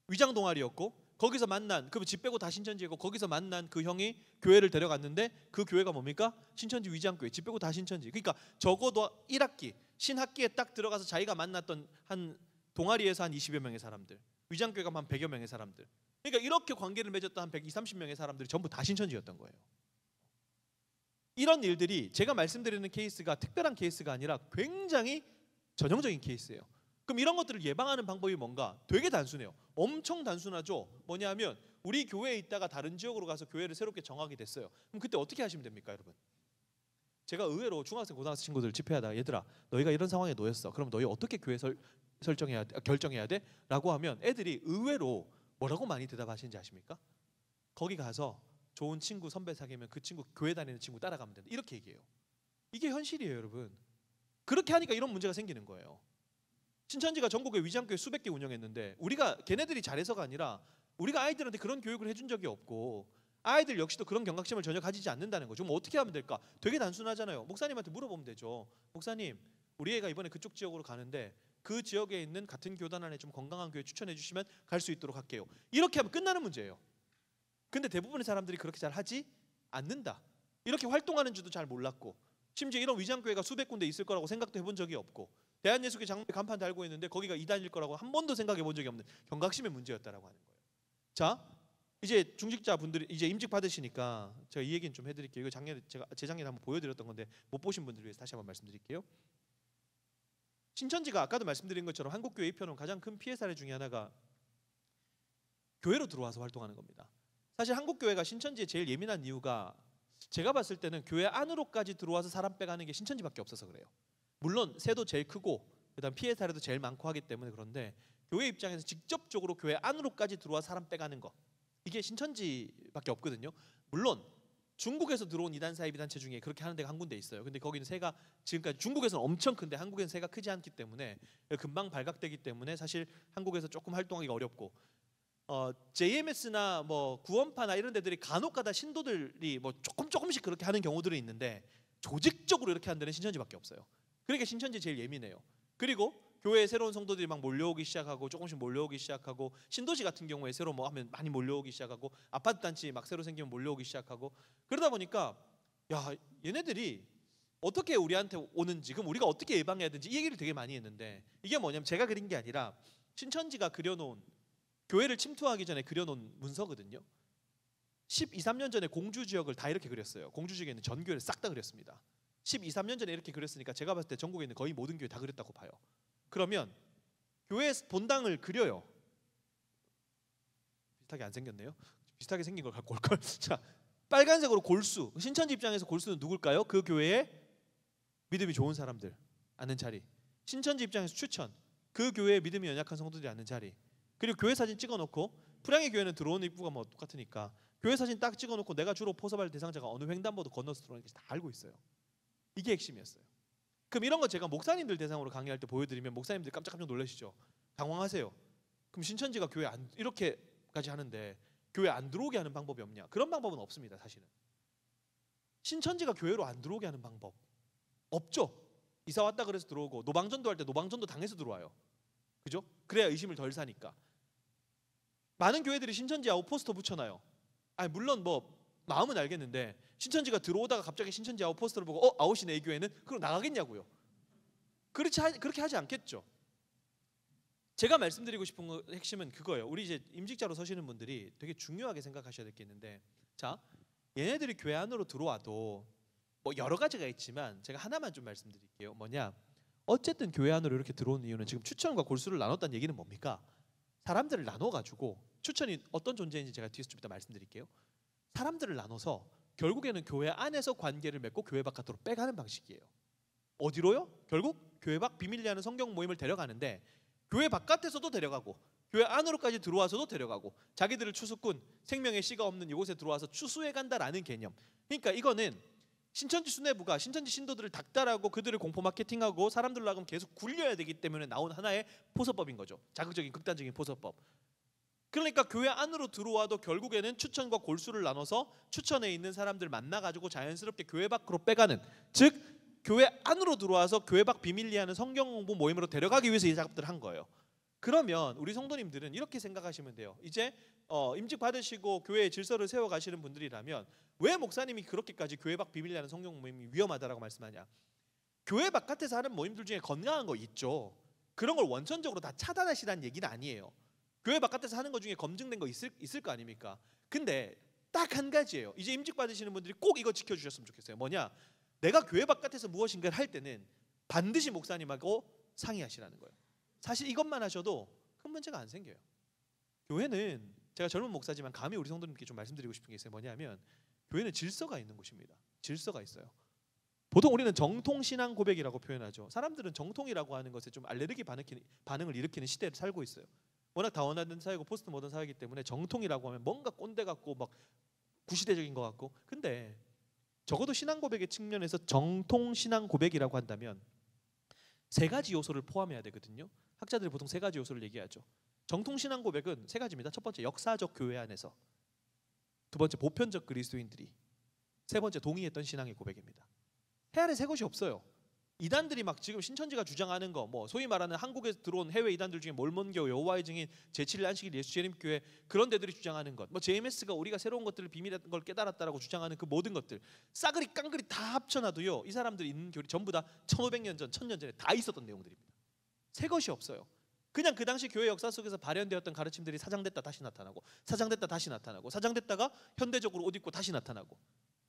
위장 동아리였고 거기서 만난 그 집 빼고 다 신천지고 거기서 만난 그 형이 교회를 데려갔는데 그 교회가 뭡니까? 신천지 위장교회. 집 빼고 다 신천지. 그러니까 적어도 1학기 신학기에 딱 들어가서 자기가 만났던 한 동아리에서 한 20여 명의 사람들, 위장교회가 한 100여 명의 사람들. 그러니까 이렇게 관계를 맺었던 한 120, 30명의 사람들이 전부 다 신천지였던 거예요. 이런 일들이 제가 말씀드리는 케이스가 특별한 케이스가 아니라 굉장히 전형적인 케이스예요. 그럼 이런 것들을 예방하는 방법이 뭔가? 되게 단순해요. 엄청 단순하죠. 뭐냐면 우리 교회에 있다가 다른 지역으로 가서 교회를 새롭게 정하게 됐어요. 그럼 그때 어떻게 하시면 됩니까, 여러분? 제가 의외로 중학생, 고등학생 친구들 집회하다가 얘들아, 너희가 이런 상황에 놓였어. 그럼 너희 어떻게 교회 결정해야 돼? 라고 하면 애들이 의외로 뭐라고 많이 대답하시는지 아십니까? 거기 가서 좋은 친구 선배 사귀면 그 친구 교회 다니는 친구 따라가면 된다. 이렇게 얘기해요. 이게 현실이에요, 여러분. 그렇게 하니까 이런 문제가 생기는 거예요. 신천지가 전국에 위장교회 수백 개 운영했는데 우리가 걔네들이 잘해서가 아니라 우리가 아이들한테 그런 교육을 해준 적이 없고 아이들 역시도 그런 경각심을 전혀 가지지 않는다는 거죠. 그럼 어떻게 하면 될까? 되게 단순하잖아요. 목사님한테 물어보면 되죠. 목사님, 우리 애가 이번에 그쪽 지역으로 가는데 그 지역에 있는 같은 교단 안에 좀 건강한 교회 추천해 주시면 갈 수 있도록 할게요. 이렇게 하면 끝나는 문제예요. 근데 대부분의 사람들이 그렇게 잘 하지 않는다. 이렇게 활동하는 줄도 잘 몰랐고 심지어 이런 위장교회가 수백 군데 있을 거라고 생각도 해본 적이 없고 대한예수교 장로회 간판 달고 있는데 거기가 이단일 거라고 한 번도 생각해 본 적이 없는 경각심의 문제였다라고 하는 거예요. 자, 이제 중직자 분들이 이제 임직 받으시니까 제가 이 얘기는 좀 해드릴게요. 이거 작년에 제가 재작년에 한번 보여드렸던 건데 못 보신 분들을 위해서 다시 한번 말씀드릴게요. 신천지가 아까도 말씀드린 것처럼 한국교회 입혀놓은 가장 큰 피해 사례 중에 하나가 교회로 들어와서 활동하는 겁니다. 사실 한국교회가 신천지에 제일 예민한 이유가 제가 봤을 때는 교회 안으로까지 들어와서 사람 빼가는 게 신천지밖에 없어서 그래요. 물론 새도 제일 크고 그다음 피해 사례도 제일 많고 하기 때문에 그런데 교회 입장에서 직접적으로 교회 안으로까지 들어와 사람 빼가는 거 이게 신천지밖에 없거든요. 물론 중국에서 들어온 이단 사이비 단체 중에 그렇게 하는 데가 한 군데 있어요. 근데 거기는 새가 지금까지 중국에서는 엄청 큰데 한국에는 새가 크지 않기 때문에 금방 발각되기 때문에 사실 한국에서 조금 활동하기가 어렵고 JMS나 뭐 구원파나 이런 데들이 간혹가다 신도들이 뭐 조금씩 그렇게 하는 경우들이 있는데 조직적으로 이렇게 하는 데는 신천지밖에 없어요. 그러니까 신천지 제일 예민해요. 그리고 교회에 새로운 성도들이 막 몰려오기 시작하고 조금씩 몰려오기 시작하고 신도시 같은 경우에 새로 뭐 하면 많이 몰려오기 시작하고 아파트 단지 막 새로 생기면 몰려오기 시작하고 그러다 보니까 야 얘네들이 어떻게 우리한테 오는지 그럼 우리가 어떻게 예방해야 되는지 이 얘기를 되게 많이 했는데 이게 뭐냐면 제가 그린 게 아니라 신천지가 그려놓은 교회를 침투하기 전에 그려놓은 문서거든요. 12, 13년 전에 공주 지역을 다 이렇게 그렸어요. 공주 지역에 있는 전 교회를 싹 다 그렸습니다. 12, 13년 전에 이렇게 그렸으니까 제가 봤을 때 전국에 있는 거의 모든 교회 다 그렸다고 봐요. 그러면 교회 본당을 그려요. 비슷하게 안 생겼네요. 비슷하게 생긴 걸 갖고 올 걸. 자, 빨간색으로 골수. 신천지 입장에서 골수는 누굴까요? 그 교회에 믿음이 좋은 사람들 앉는 자리. 신천지 입장에서 추천. 그 교회에 믿음이 연약한 성도들이 앉는 자리. 그리고 교회 사진 찍어놓고 프랑의 교회는 들어오는 입구가 뭐 똑같으니까 교회 사진 딱 찍어놓고 내가 주로 포섭할 대상자가 어느 횡단보도 건너서 들어오는 게 다 알고 있어요. 이게 핵심이었어요. 그럼 이런 거 제가 목사님들 대상으로 강의할 때 보여드리면 목사님들 깜짝깜짝 놀라시죠. 당황하세요. 그럼 신천지가 교회 안 이렇게까지 하는데 교회 안 들어오게 하는 방법이 없냐? 그런 방법은 없습니다. 사실은 신천지가 교회로 안 들어오게 하는 방법 없죠. 이사 왔다 그래서 들어오고 노방전도 할 때 노방전도 당해서 들어와요. 그죠? 그래야 의심을 덜 사니까. 많은 교회들이 신천지 아웃 포스터 붙여놔요. 아니 물론 뭐 마음은 알겠는데 신천지가 들어오다가 갑자기 신천지 아웃 포스터를 보고 아웃이네 이 교회는 그럼 나가겠냐고요. 그렇게 하지 않겠죠. 제가 말씀드리고 싶은 핵심은 그거예요. 우리 이제 임직자로 서시는 분들이 되게 중요하게 생각하셔야 될 게 있는데 자 얘네들이 교회 안으로 들어와도 뭐 여러 가지가 있지만 제가 하나만 좀 말씀드릴게요. 뭐냐 어쨌든 교회 안으로 이렇게 들어오는 이유는 지금 추천과 골수를 나눴다는 얘기는 뭡니까? 사람들을 나눠가지고 추천이 어떤 존재인지 제가 뒤에서 좀 이따 말씀드릴게요. 사람들을 나눠서 결국에는 교회 안에서 관계를 맺고 교회 바깥으로 빼가는 방식이에요. 어디로요? 결국 교회 밖 비밀리에 하는 성경 모임을 데려가는데 교회 바깥에서도 데려가고 교회 안으로까지 들어와서도 데려가고 자기들을 추수꾼 생명의 씨가 없는 이곳에 들어와서 추수해 간다라는 개념. 그러니까 이거는 신천지 수뇌부가 신천지 신도들을 닥달하고 그들을 공포 마케팅하고 사람들로 하여금 계속 굴려야 되기 때문에 나온 하나의 포서법인 거죠. 자극적인 극단적인 포서법. 그러니까 교회 안으로 들어와도 결국에는 추천과 골수를 나눠서 추천에 있는 사람들 만나가지고 자연스럽게 교회 밖으로 빼가는, 즉 교회 안으로 들어와서 교회 밖 비밀리에 하는 성경 공부 모임으로 데려가기 위해서 이 작업들을 한 거예요. 그러면 우리 성도님들은 이렇게 생각하시면 돼요. 이제 임직 받으시고 교회의 질서를 세워가시는 분들이라면 왜 목사님이 그렇게까지 교회 밖 비밀리에 하는 성경 모임이 위험하다라고 말씀하냐? 교회 바깥에서 하는 모임들 중에 건강한 거 있죠. 그런 걸 원천적으로 다 차단하시라는 얘기는 아니에요. 교회 바깥에서 하는 것 중에 검증된 거 있을 거 아닙니까? 근데 딱 한 가지예요. 이제 임직 받으시는 분들이 꼭 이거 지켜주셨으면 좋겠어요. 뭐냐? 내가 교회 바깥에서 무엇인가를 할 때는 반드시 목사님하고 상의하시라는 거예요. 사실 이것만 하셔도 큰 문제가 안 생겨요. 교회는 제가 젊은 목사지만 감히 우리 성도님께 좀 말씀드리고 싶은 게 있어요. 뭐냐면 교회는 질서가 있는 곳입니다. 질서가 있어요. 보통 우리는 정통신앙 고백이라고 표현하죠. 사람들은 정통이라고 하는 것에 좀 알레르기 반응을 일으키는 시대를 살고 있어요. 워낙 다원화된 사회고 포스트 모던 사회이기 때문에 정통이라고 하면 뭔가 꼰대 같고 막 구시대적인 것 같고, 근데 적어도 신앙 고백의 측면에서 정통 신앙 고백이라고 한다면 세 가지 요소를 포함해야 되거든요. 학자들이 보통 세 가지 요소를 얘기하죠. 정통 신앙 고백은 세 가지입니다. 첫 번째 역사적 교회 안에서, 두 번째 보편적 그리스도인들이, 세 번째 동의했던 신앙의 고백입니다. 해 아래 세 것이 없어요. 이단들이 막 지금 신천지가 주장하는 거, 뭐 소위 말하는 한국에 들어온 해외 이단들 중에 몰몬교, 여호와의 증인, 제7일 안식일 예수재림교회 그런 데들이 주장하는 것, 뭐 JMS가 우리가 새로운 것들을 비밀한 걸 깨달았다라고 주장하는 그 모든 것들 싸그리 깡그리 다 합쳐놔도요, 이 사람들이 있는 교리 전부 다 1500년 전, 1000년 전에 다 있었던 내용들입니다. 새 것이 없어요. 그냥 그 당시 교회 역사 속에서 발현되었던 가르침들이 사장됐다 다시 나타나고, 사장됐다 다시 나타나고, 사장됐다가 현대적으로 옷 입고 다시 나타나고.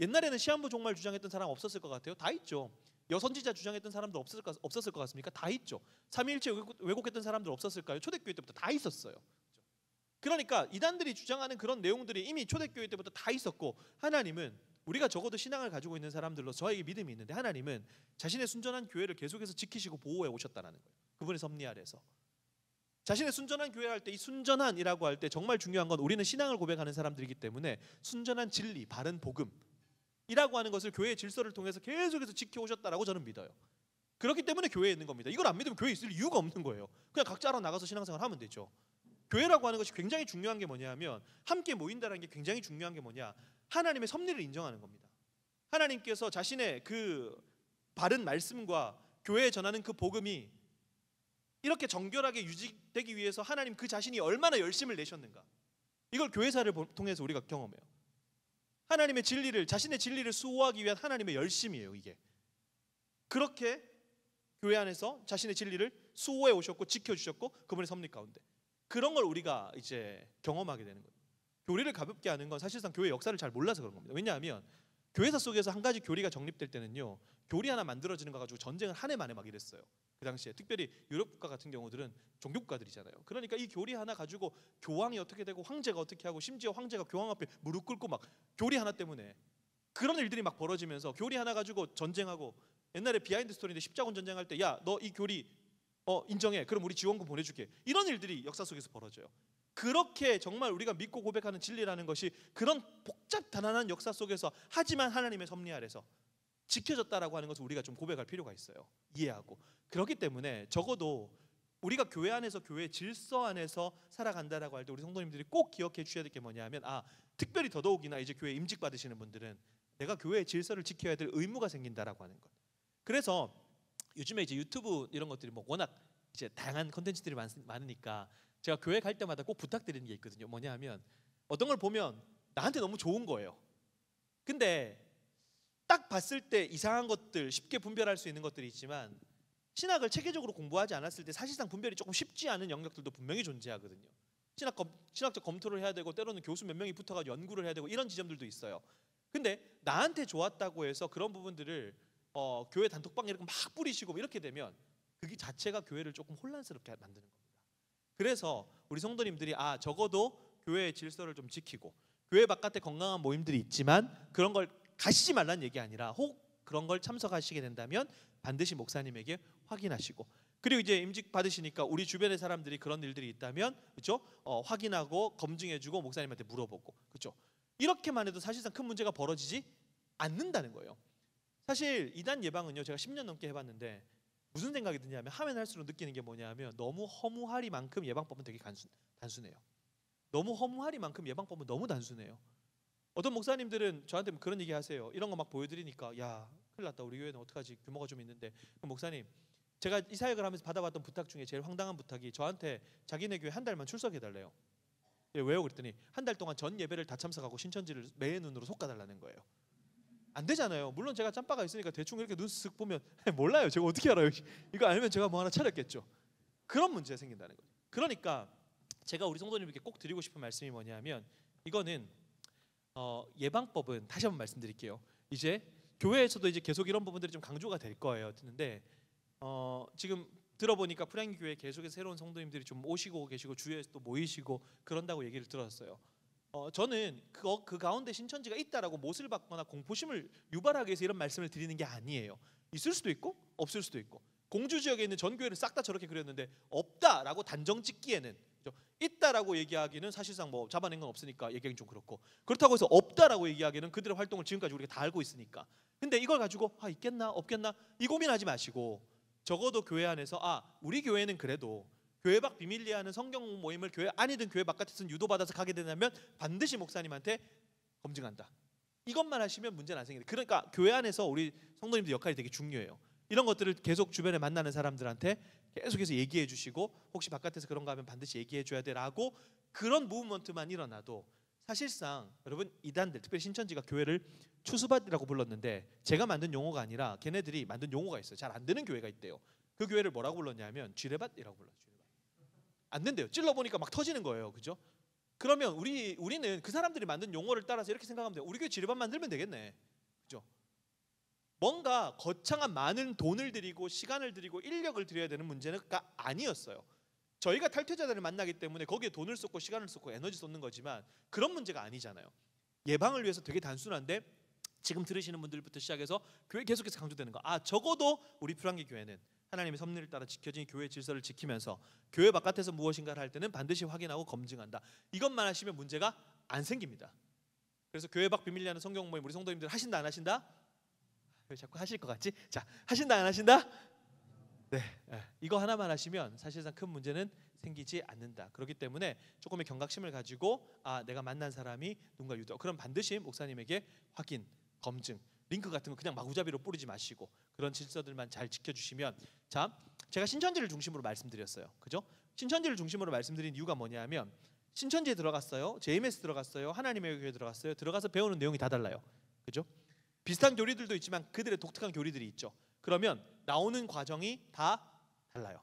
옛날에는 시한부 종말 주장했던 사람 없었을 것 같아요? 다 있죠. 여선지자 주장했던 사람들 없었을 것 같습니까? 다 있죠. 삼위일체 왜곡했던 사람들 없었을까요? 초대교회 때부터 다 있었어요. 그러니까 이단들이 주장하는 그런 내용들이 이미 초대교회 때부터 다 있었고, 하나님은 우리가 적어도 신앙을 가지고 있는 사람들로 저에게 믿음이 있는데 하나님은 자신의 순전한 교회를 계속해서 지키시고 보호해 오셨다는 거예요. 그분의 섭리 아래서 자신의 순전한 교회 할 때, 이 순전한이라고 할 때 정말 중요한 건 우리는 신앙을 고백하는 사람들이기 때문에 순전한 진리, 바른 복음, 이라고 하는 것을 교회의 질서를 통해서 계속해서 지켜오셨다라고 저는 믿어요. 그렇기 때문에 교회에 있는 겁니다. 이걸 안 믿으면 교회에 있을 이유가 없는 거예요. 그냥 각자 알아 나가서 신앙생활 하면 되죠. 교회라고 하는 것이 굉장히 중요한 게 뭐냐면 함께 모인다는 게 굉장히 중요한 게 뭐냐, 하나님의 섭리를 인정하는 겁니다. 하나님께서 자신의 그 바른 말씀과 교회에 전하는 그 복음이 이렇게 정결하게 유지되기 위해서 하나님 그 자신이 얼마나 열심을 내셨는가, 이걸 교회사를 통해서 우리가 경험해요. 하나님의 진리를, 자신의 진리를 수호하기 위한 하나님의 열심이에요. 이게 그렇게 교회 안에서 자신의 진리를 수호해 오셨고 지켜주셨고 그분의 섭리 가운데 그런 걸 우리가 이제 경험하게 되는 거예요. 교리를 가볍게 하는 건 사실상 교회 역사를 잘 몰라서 그런 겁니다. 왜냐하면 교회사 속에서 한 가지 교리가 정립될 때는요, 교리 하나 만들어지는 거 가지고 전쟁을 한 해 만에 막 이랬어요. 그 당시에 특별히 유럽 국가 같은 경우들은 종교국가들이잖아요. 그러니까 이 교리 하나 가지고 교황이 어떻게 되고 황제가 어떻게 하고 심지어 황제가 교황 앞에 무릎 꿇고 막 교리 하나 때문에 그런 일들이 막 벌어지면서 교리 하나 가지고 전쟁하고, 옛날에 비하인드 스토리인데 십자군 전쟁할 때 야 너 이 교리 인정해, 그럼 우리 지원금 보내줄게, 이런 일들이 역사 속에서 벌어져요. 그렇게 정말 우리가 믿고 고백하는 진리라는 것이 그런 복잡 단단한 역사 속에서 하지만 하나님의 섭리 아래서 지켜졌다라고 하는 것을 우리가 좀 고백할 필요가 있어요. 이해하고. 그렇기 때문에 적어도 우리가 교회 안에서 교회 질서 안에서 살아간다라고 할 때 우리 성도님들이 꼭 기억해 주셔야 될 게 뭐냐면, 특별히 더더욱이나 이제 교회 임직 받으시는 분들은 내가 교회의 질서를 지켜야 될 의무가 생긴다라고 하는 것. 그래서 요즘에 이제 유튜브 이런 것들이 뭐 워낙 이제 다양한 컨텐츠들이 많으니까 제가 교회 갈 때마다 꼭 부탁드리는 게 있거든요. 뭐냐 하면 어떤 걸 보면 나한테 너무 좋은 거예요. 근데 딱 봤을 때 이상한 것들, 쉽게 분별할 수 있는 것들이 있지만 신학을 체계적으로 공부하지 않았을 때 사실상 분별이 조금 쉽지 않은 영역들도 분명히 존재하거든요. 신학적 검토를 해야 되고 때로는 교수 몇 명이 붙어가지고 연구를 해야 되고 이런 지점들도 있어요. 근데 나한테 좋았다고 해서 그런 부분들을 교회 단톡방에 이렇게 막 뿌리시고 이렇게 되면 그게 자체가 교회를 조금 혼란스럽게 만드는 겁니다. 그래서 우리 성도님들이 적어도 교회의 질서를 좀 지키고, 교회 바깥에 건강한 모임들이 있지만 그런 걸 가시지 말라는 얘기 아니라 혹 그런 걸 참석하시게 된다면 반드시 목사님에게 확인하시고, 그리고 이제 임직 받으시니까 우리 주변의 사람들이 그런 일들이 있다면 그렇죠? 확인하고 검증해주고 목사님한테 물어보고, 그렇죠? 이렇게만 해도 사실상 큰 문제가 벌어지지 않는다는 거예요. 사실 이단 예방은요, 제가 10년 넘게 해봤는데 무슨 생각이 드냐면 하면 할수록 느끼는 게 뭐냐면 너무 허무하리만큼 예방법은 되게 단순해요. 너무 허무하리만큼 예방법은 너무 단순해요. 어떤 목사님들은 저한테 그런 얘기 하세요. 이런 거 막 보여드리니까 야 큰일 났다, 우리 교회는 어떡하지, 규모가 좀 있는데. 그럼 목사님, 제가 이 사역을 하면서 받아봤던 부탁 중에 제일 황당한 부탁이 저한테 자기네 교회 한 달만 출석해달래요. 왜요? 그랬더니 한 달 동안 전 예배를 다 참석하고 신천지를 매의 눈으로 솎아달라는 거예요. 안 되잖아요. 물론 제가 짬바가 있으니까 대충 이렇게 눈 쓱 보면 몰라요. 제가 어떻게 알아요? 이거 알면 제가 뭐 하나 차렸겠죠. 그런 문제가 생긴다는 거예요. 그러니까 제가 우리 성도님들께 꼭 드리고 싶은 말씀이 뭐냐면, 이거는 예방법은 다시 한번 말씀드릴게요. 이제 교회에서도 이제 계속 이런 부분들이 좀 강조가 될 거예요. 듣는데 지금 들어보니까 프랭기 교회 계속해서 새로운 성도님들이 좀 오시고 계시고 주위에서 또 모이시고 그런다고 얘기를 들었어요. 저는 그 가운데 신천지가 있다라고 못을 받거나 공포심을 유발하기 위해서 이런 말씀을 드리는 게 아니에요. 있을 수도 있고 없을 수도 있고, 공주 지역에 있는 전 교회를 싹 다 저렇게 그렸는데 없다라고 단정 짓기에는, 있다라고 얘기하기는 사실상 뭐 잡아낸 건 없으니까 얘기하기 좀 그렇고, 그렇다고 해서 없다라고 얘기하기는 그들의 활동을 지금까지 우리가 다 알고 있으니까. 근데 이걸 가지고 있겠나 없겠나 이 고민하지 마시고, 적어도 교회 안에서 우리 교회는 그래도 교회 밖 비밀리에 하는 성경 모임을 교회 안이든 교회 바깥에서는 유도받아서 가게 된다면 반드시 목사님한테 검증한다. 이것만 하시면 문제는 안 생깁니다. 그러니까 교회 안에서 우리 성도님들 역할이 되게 중요해요. 이런 것들을 계속 주변에 만나는 사람들한테 계속해서 얘기해 주시고, 혹시 바깥에서 그런 거 하면 반드시 얘기해 줘야 돼라고, 그런 무브먼트만 일어나도 사실상 여러분, 이단들 특별히 신천지가 교회를 추수밭이라고 불렀는데 제가 만든 용어가 아니라 걔네들이 만든 용어가 있어요. 잘 안 되는 교회가 있대요. 그 교회를 뭐라고 불렀냐면 쥐레밭이라고 불러요. 안 된대요. 찔러보니까 막 터지는 거예요. 그죠? 그러면 우리는 그 사람들이 만든 용어를 따라서 이렇게 생각하면 돼요. 우리 교회 지뢰밭 만들면 되겠네. 그죠? 뭔가 거창한 많은 돈을 들이고 시간을 들이고 인력을 들여야 되는 문제는 아니었어요. 저희가 탈퇴자들을 만나기 때문에 거기에 돈을 쏟고 시간을 쏟고 에너지 쏟는 거지만 그런 문제가 아니잖아요. 예방을 위해서 되게 단순한데 지금 들으시는 분들부터 시작해서 교회 계속해서 강조되는 거. 적어도 우리 프랑기 교회는 하나님의 섭리를 따라 지켜진 교회 질서를 지키면서 교회 바깥에서 무엇인가를 할 때는 반드시 확인하고 검증한다. 이것만 하시면 문제가 안 생깁니다. 그래서 교회 밖 비밀리하는 성경 모임 우리 성도님들 하신다 안 하신다? 왜 자꾸 하실 것 같지? 자, 하신다 안 하신다? 네, 이거 하나만 하시면 사실상 큰 문제는 생기지 않는다. 그렇기 때문에 조금의 경각심을 가지고 내가 만난 사람이 누군가 유도. 그럼 반드시 목사님에게 확인, 검증, 링크 같은 거 그냥 마구잡이로 뿌리지 마시고 그런 질서들만 잘 지켜주시면. 자, 제가 신천지를 중심으로 말씀드렸어요. 그죠? 신천지를 중심으로 말씀드린 이유가 뭐냐면 신천지에 들어갔어요. JMS 들어갔어요. 하나님의 교회 들어갔어요. 들어가서 배우는 내용이 다 달라요. 그죠? 비슷한 교리들도 있지만 그들의 독특한 교리들이 있죠. 그러면 나오는 과정이 다 달라요.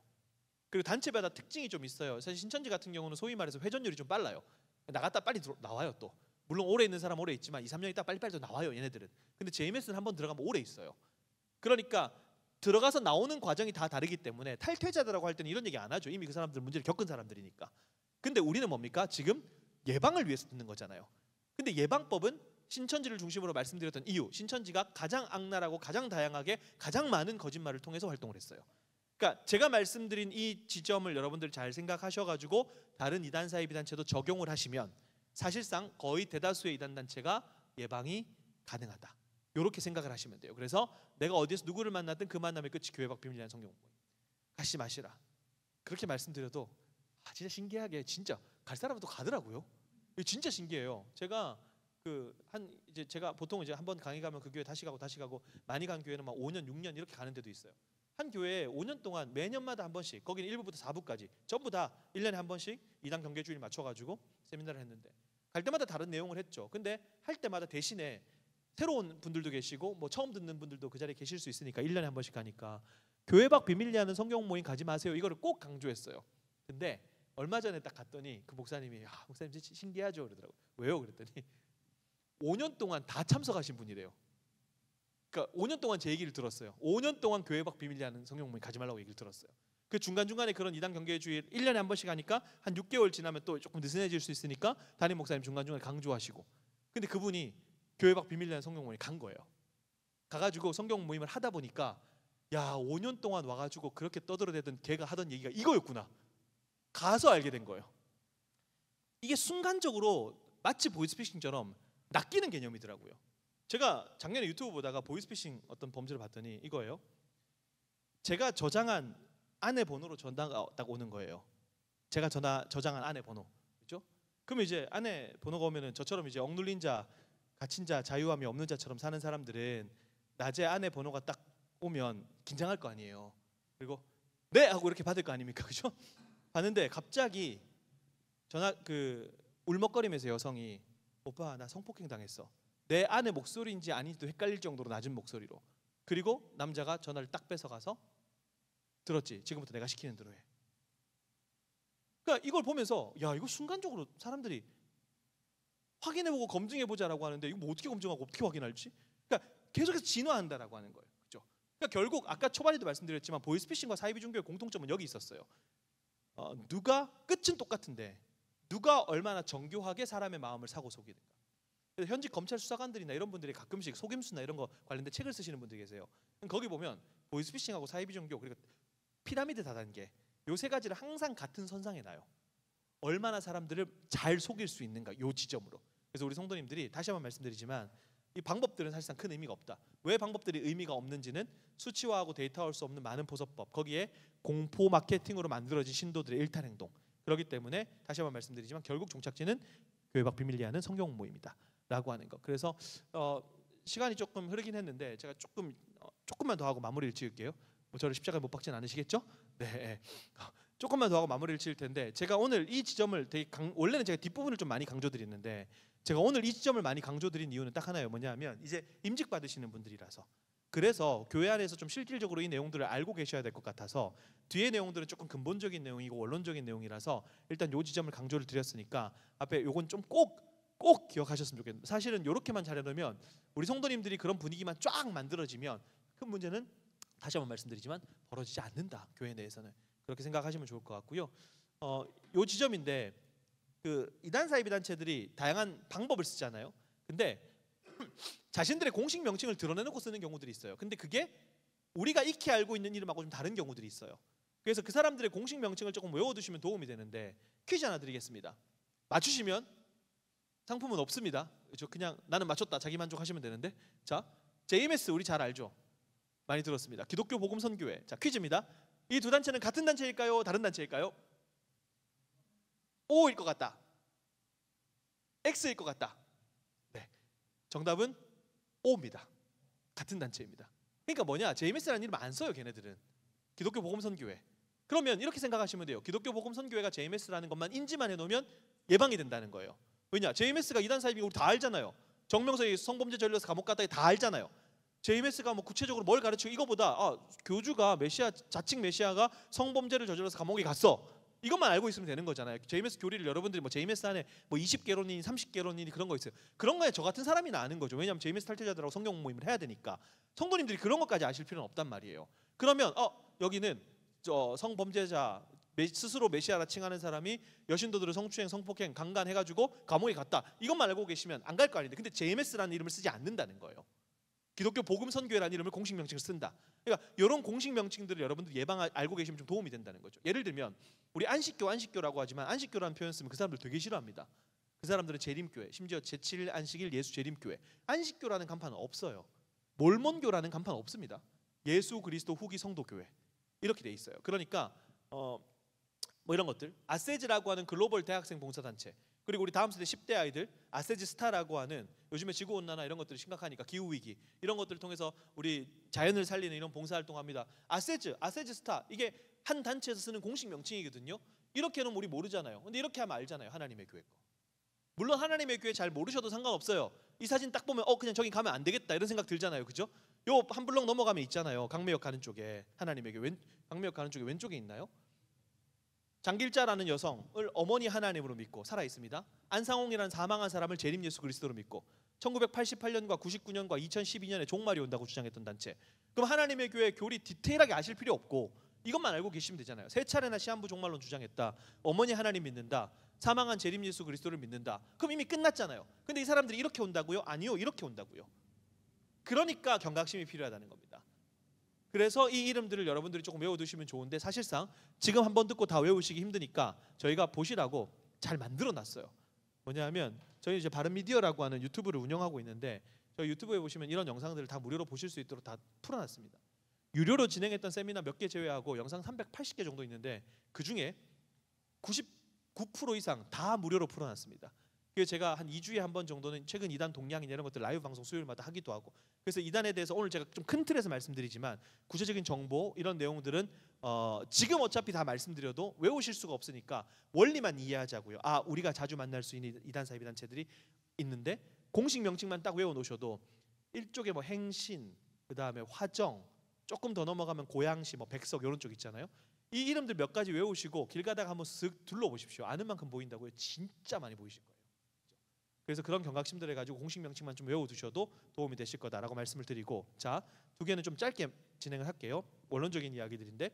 그리고 단체마다 특징이 좀 있어요. 사실 신천지 같은 경우는 소위 말해서 회전율이 좀 빨라요. 나갔다 빨리 나와요 또. 물론 오래 있는 사람 오래 있지만 2, 3년 있다 빨리빨리 또 나와요 얘네들은. 근데 JMS는 한번 들어가면 오래 있어요. 그러니까 들어가서 나오는 과정이 다 다르기 때문에 탈퇴자들하고 할 때는 이런 얘기 안 하죠. 이미 그 사람들 문제를 겪은 사람들이니까. 근데 우리는 뭡니까? 지금 예방을 위해서 듣는 거잖아요. 근데 예방법은 신천지를 중심으로 말씀드렸던 이유, 신천지가 가장 악랄하고 가장 다양하게 가장 많은 거짓말을 통해서 활동을 했어요. 그러니까 제가 말씀드린 이 지점을 여러분들 잘 생각하셔가지고 다른 이단사의 비단체도 적용을 하시면 사실상 거의 대다수의 이단단체가 예방이 가능하다. 이렇게 생각을 하시면 돼요. 그래서 내가 어디에서 누구를 만났든 그 만남의 끝이 교회 밖 비밀리한 성경 모임. 가시 마시라. 그렇게 말씀드려도 진짜 신기하게 진짜 갈 사람은 또 가더라고요. 진짜 신기해요. 제가 제가 보통 이제 한번 강의 가면 그 교회 다시 가고 많이 간 교회는 막 5년, 6년 이렇게 가는 데도 있어요. 한 교회에 5년 동안 매년마다 한 번씩, 거기는 1부부터 4부까지 전부 다 1년에 한 번씩 이단 경계주일 맞춰가지고 세미나를 했는데 갈 때마다 다른 내용을 했죠. 근데 할 때마다 대신에 새로운 분들도 계시고 뭐 처음 듣는 분들도 그 자리에 계실 수 있으니까 1년에 한 번씩 가니까 교회 밖 비밀리하는 성경 모임 가지 마세요. 이거를 꼭 강조했어요. 근데 얼마 전에 딱 갔더니 그 목사님이 목사님 진짜 신기하죠 그러더라고요. 왜요? 그랬더니 5년 동안 다 참석하신 분이래요. 그러니까 5년 동안 제 얘기를 들었어요. 5년 동안 교회 밖 비밀리하는 성경 모임 가지 말라고 얘기를 들었어요. 그 중간중간에 그런 이단 경계주일 1년에 한 번씩 하니까 한 6개월 지나면 또 조금 느슨해질 수 있으니까 담임 목사님 중간중간에 강조하시고. 근데 그분이 교회 밖 비밀리하는 성경 모임에 간 거예요. 가가지고 성경 모임을 하다 보니까 5년 동안 와가지고 그렇게 떠들어대던 걔가 하던 얘기가 이거였구나. 가서 알게 된 거예요. 이게 순간적으로 마치 보이스피싱처럼 낚이는 개념이더라고요. 제가 작년에 유튜브 보다가 보이스피싱 어떤 범죄를 봤더니 이거예요. 제가 저장한 아내 번호로 전화가 딱 오는 거예요. 제가 저장한 아내 번호, 그렇죠? 그러면 이제 아내 번호가 오면은 저처럼 이제 억눌린 자, 갇힌 자, 자유함이 없는 자처럼 사는 사람들은 낮에 아내 번호가 딱 오면 긴장할 거 아니에요. 그리고 네 하고 이렇게 받을 거 아닙니까, 그렇죠? 받는데 갑자기 전화 울먹거리면서 여성이 오빠 나 성폭행 당했어. 내 아내 목소리인지 아닌지도 헷갈릴 정도로 낮은 목소리로. 그리고 남자가 전화를 딱 뺏어가서 들었지? 지금부터 내가 시키는 대로 해. 그러니까 이걸 보면서 이거 순간적으로 사람들이 확인해보고 검증해보자라고 하는데 이거 뭐 어떻게 검증하고 어떻게 확인할지? 그러니까 계속해서 진화한다라고 하는 거예요. 그렇죠? 그러니까 결국 아까 초반에도 말씀드렸지만 보이스피싱과 사이비종교의 공통점은 여기 있었어요. 누가 끝은 똑같은데 누가 얼마나 정교하게 사람의 마음을 사고 속이는가. 그래서 현직 검찰 수사관들이나 이런 분들이 가끔씩 속임수나 이런 거 관련된 책을 쓰시는 분들이 계세요. 거기 보면 보이스피싱하고 사이비종교 그리고 피라미드 다단계 요 세 가지를 항상 같은 선상에 놔요. 얼마나 사람들을 잘 속일 수 있는가 요 지점으로. 그래서 우리 성도님들이 다시 한번 말씀드리지만 이 방법들은 사실상 큰 의미가 없다. 왜 방법들이 의미가 없는지는 수치화하고 데이터화할 수 없는 많은 보석법, 거기에 공포 마케팅으로 만들어진 신도들의 일탈 행동. 그렇기 때문에 다시 한번 말씀드리지만 결국 종착지는 교회 밖 비밀리하는 성경 모임이다 라고 하는 것. 그래서 시간이 조금 흐르긴 했는데 제가 조금만 더 하고 마무리를 지을게요. 뭐 저를 십자가에 못 박지는 않으시겠죠? 네. 조금만 더 하고 마무리를 지을 텐데 제가 오늘 이 지점을 원래는 제가 뒷부분을 좀 많이 강조드렸는데 제가 오늘 이 지점을 많이 강조드린 이유는 딱 하나예요. 뭐냐면 이제 임직 받으시는 분들이라서. 그래서 교회 안에서 좀 실질적으로 이 내용들을 알고 계셔야 될 것 같아서 뒤에 내용들은 조금 근본적인 내용이고 원론적인 내용이라서 일단 요 지점을 강조를 드렸으니까 앞에 요건 좀 꼭 기억하셨으면 좋겠는데 사실은 이렇게만 잘해놓으면 우리 성도님들이 그런 분위기만 쫙 만들어지면 큰 문제는 다시 한번 말씀드리지만 벌어지지 않는다. 교회 내에서는 그렇게 생각하시면 좋을 것 같고요. 요 지점인데 그 이단 사이비 단체들이 다양한 방법을 쓰잖아요. 근데 자신들의 공식 명칭을 드러내놓고 쓰는 경우들이 있어요. 근데 그게 우리가 익히 알고 있는 이름하고 좀 다른 경우들이 있어요. 그래서 그 사람들의 공식 명칭을 조금 외워두시면 도움이 되는데 퀴즈 하나 드리겠습니다. 맞추시면 상품은 없습니다. 그렇죠? 그냥 나는 맞췄다 자기 만족하시면 되는데 자 JMS 우리 잘 알죠? 많이 들었습니다. 기독교 복음 선교회. 자 퀴즈입니다. 이 두 단체는 같은 단체일까요? 다른 단체일까요? O일 것 같다. X일 것 같다. 네, 정답은 O입니다. 같은 단체입니다. 그러니까 뭐냐? JMS라는 이름 안 써요 걔네들은. 기독교 복음 선교회. 그러면 이렇게 생각하시면 돼요. 기독교 복음 선교회가 JMS라는 것만 인지만 해놓으면 예방이 된다는 거예요. 왜냐? JMS가 이단 사입인 거 우리 다 알잖아요. 정명석이 성범죄 저질러서 감옥 갔다 다 알잖아요. JMS가 뭐 구체적으로 뭘 가르치고 이거보다 교주가 메시아 자칭 메시아가 성범죄를 저질러서 감옥에 갔어. 이것만 알고 있으면 되는 거잖아요. JMS 교리를 여러분들이 뭐 JMS 안에 뭐 20개론이니 30개론이니 그런 거 있어요. 그런 거에 저 같은 사람이나 아는 거죠. 왜냐하면 JMS 탈퇴자들하고 성경 모임을 해야 되니까. 성도님들이 그런 것까지 아실 필요는 없단 말이에요. 그러면 여기는 성범죄자 스스로 메시아라 칭하는 사람이 여신도들을 성추행, 성폭행, 강간해가지고 감옥에 갔다. 이것만 알고 계시면 안 갈 거 아닌데 근데 JMS라는 이름을 쓰지 않는다는 거예요. 기독교 복음 선교회라는 이름을 공식 명칭을 쓴다. 그러니까 이런 공식 명칭들을 여러분들 알고 계시면 좀 도움이 된다는 거죠. 예를 들면 우리 안식교라고 하지만 안식교라는 표현 쓰면 그 사람들 되게 싫어합니다. 그 사람들은 재림교회, 심지어 제7일 안식일 예수 재림교회. 안식교라는 간판은 없어요. 몰몬교라는 간판 없습니다. 예수 그리스도 후기 성도교회 이렇게 돼 있어요. 그러니까 뭐 이런 것들 아세즈라고 하는 글로벌 대학생 봉사단체 그리고 우리 다음 세대 10대 아이들 아세즈 스타라고 하는 요즘에 지구온난화 이런 것들이 심각하니까 기후위기 이런 것들을 통해서 우리 자연을 살리는 이런 봉사활동합니다. 아세즈 스타 이게 한 단체에서 쓰는 공식 명칭이거든요. 이렇게 하면 우리 모르잖아요. 근데 이렇게 하면 알잖아요. 하나님의 교회 거. 물론 하나님의 교회 잘 모르셔도 상관없어요. 이 사진 딱 보면 그냥 저기 가면 안 되겠다 이런 생각 들잖아요. 그죠? 요 한 블럭 넘어가면 있잖아요. 강매역 가는 쪽에 하나님의 교회 강매역 가는 쪽에 왼쪽에 있나요? 장길자라는 여성을 어머니 하나님으로 믿고 살아 있습니다. 안상홍이라는 사망한 사람을 재림 예수 그리스도로 믿고 1988년과 99년과 2012년에 종말이 온다고 주장했던 단체. 그럼 하나님의 교회 교리 디테일하게 아실 필요 없고 이것만 알고 계시면 되잖아요. 세 차례나 시한부 종말론 주장했다. 어머니 하나님 믿는다. 사망한 재림 예수 그리스도를 믿는다. 그럼 이미 끝났잖아요. 근데 이 사람들이 이렇게 온다고요? 아니요, 이렇게 온다고요. 그러니까 경각심이 필요하다는 겁니다. 그래서 이 이름들을 여러분들이 조금 외워두시면 좋은데 사실상 지금 한번 듣고 다 외우시기 힘드니까 저희가 보시라고 잘 만들어놨어요. 뭐냐면 저희 이제 바른미디어라고 하는 유튜브를 운영하고 있는데 저희 유튜브에 보시면 이런 영상들을 다 무료로 보실 수 있도록 다 풀어놨습니다. 유료로 진행했던 세미나 몇 개 제외하고 영상 380개 정도 있는데 그 중에 99% 이상 다 무료로 풀어놨습니다. 그래서 제가 한 2주에 한 번 정도는 최근 이단 동향이나 이런 것들 라이브 방송 수요일마다 하기도 하고 그래서 이단에 대해서 오늘 제가 좀 큰 틀에서 말씀드리지만 구체적인 정보 이런 내용들은 지금 어차피 다 말씀드려도 외우실 수가 없으니까 원리만 이해하자고요. 우리가 자주 만날 수 있는 이단 사이비 단체들이 있는데 공식 명칭만 딱 외워놓으셔도 일종의 뭐 행신 그다음에 화정 조금 더 넘어가면 고양시 뭐 백석 이런 쪽 있잖아요. 이 이름들 몇 가지 외우시고 길 가다가 한번 쓱 둘러보십시오. 아는 만큼 보인다고요. 진짜 많이 보이실 거예요. 그래서 그런 경각심들을 가지고 공식 명칭만 좀 외워두셔도 도움이 되실 거다라고 말씀을 드리고 자, 두 개는 좀 짧게 진행을 할게요. 원론적인 이야기들인데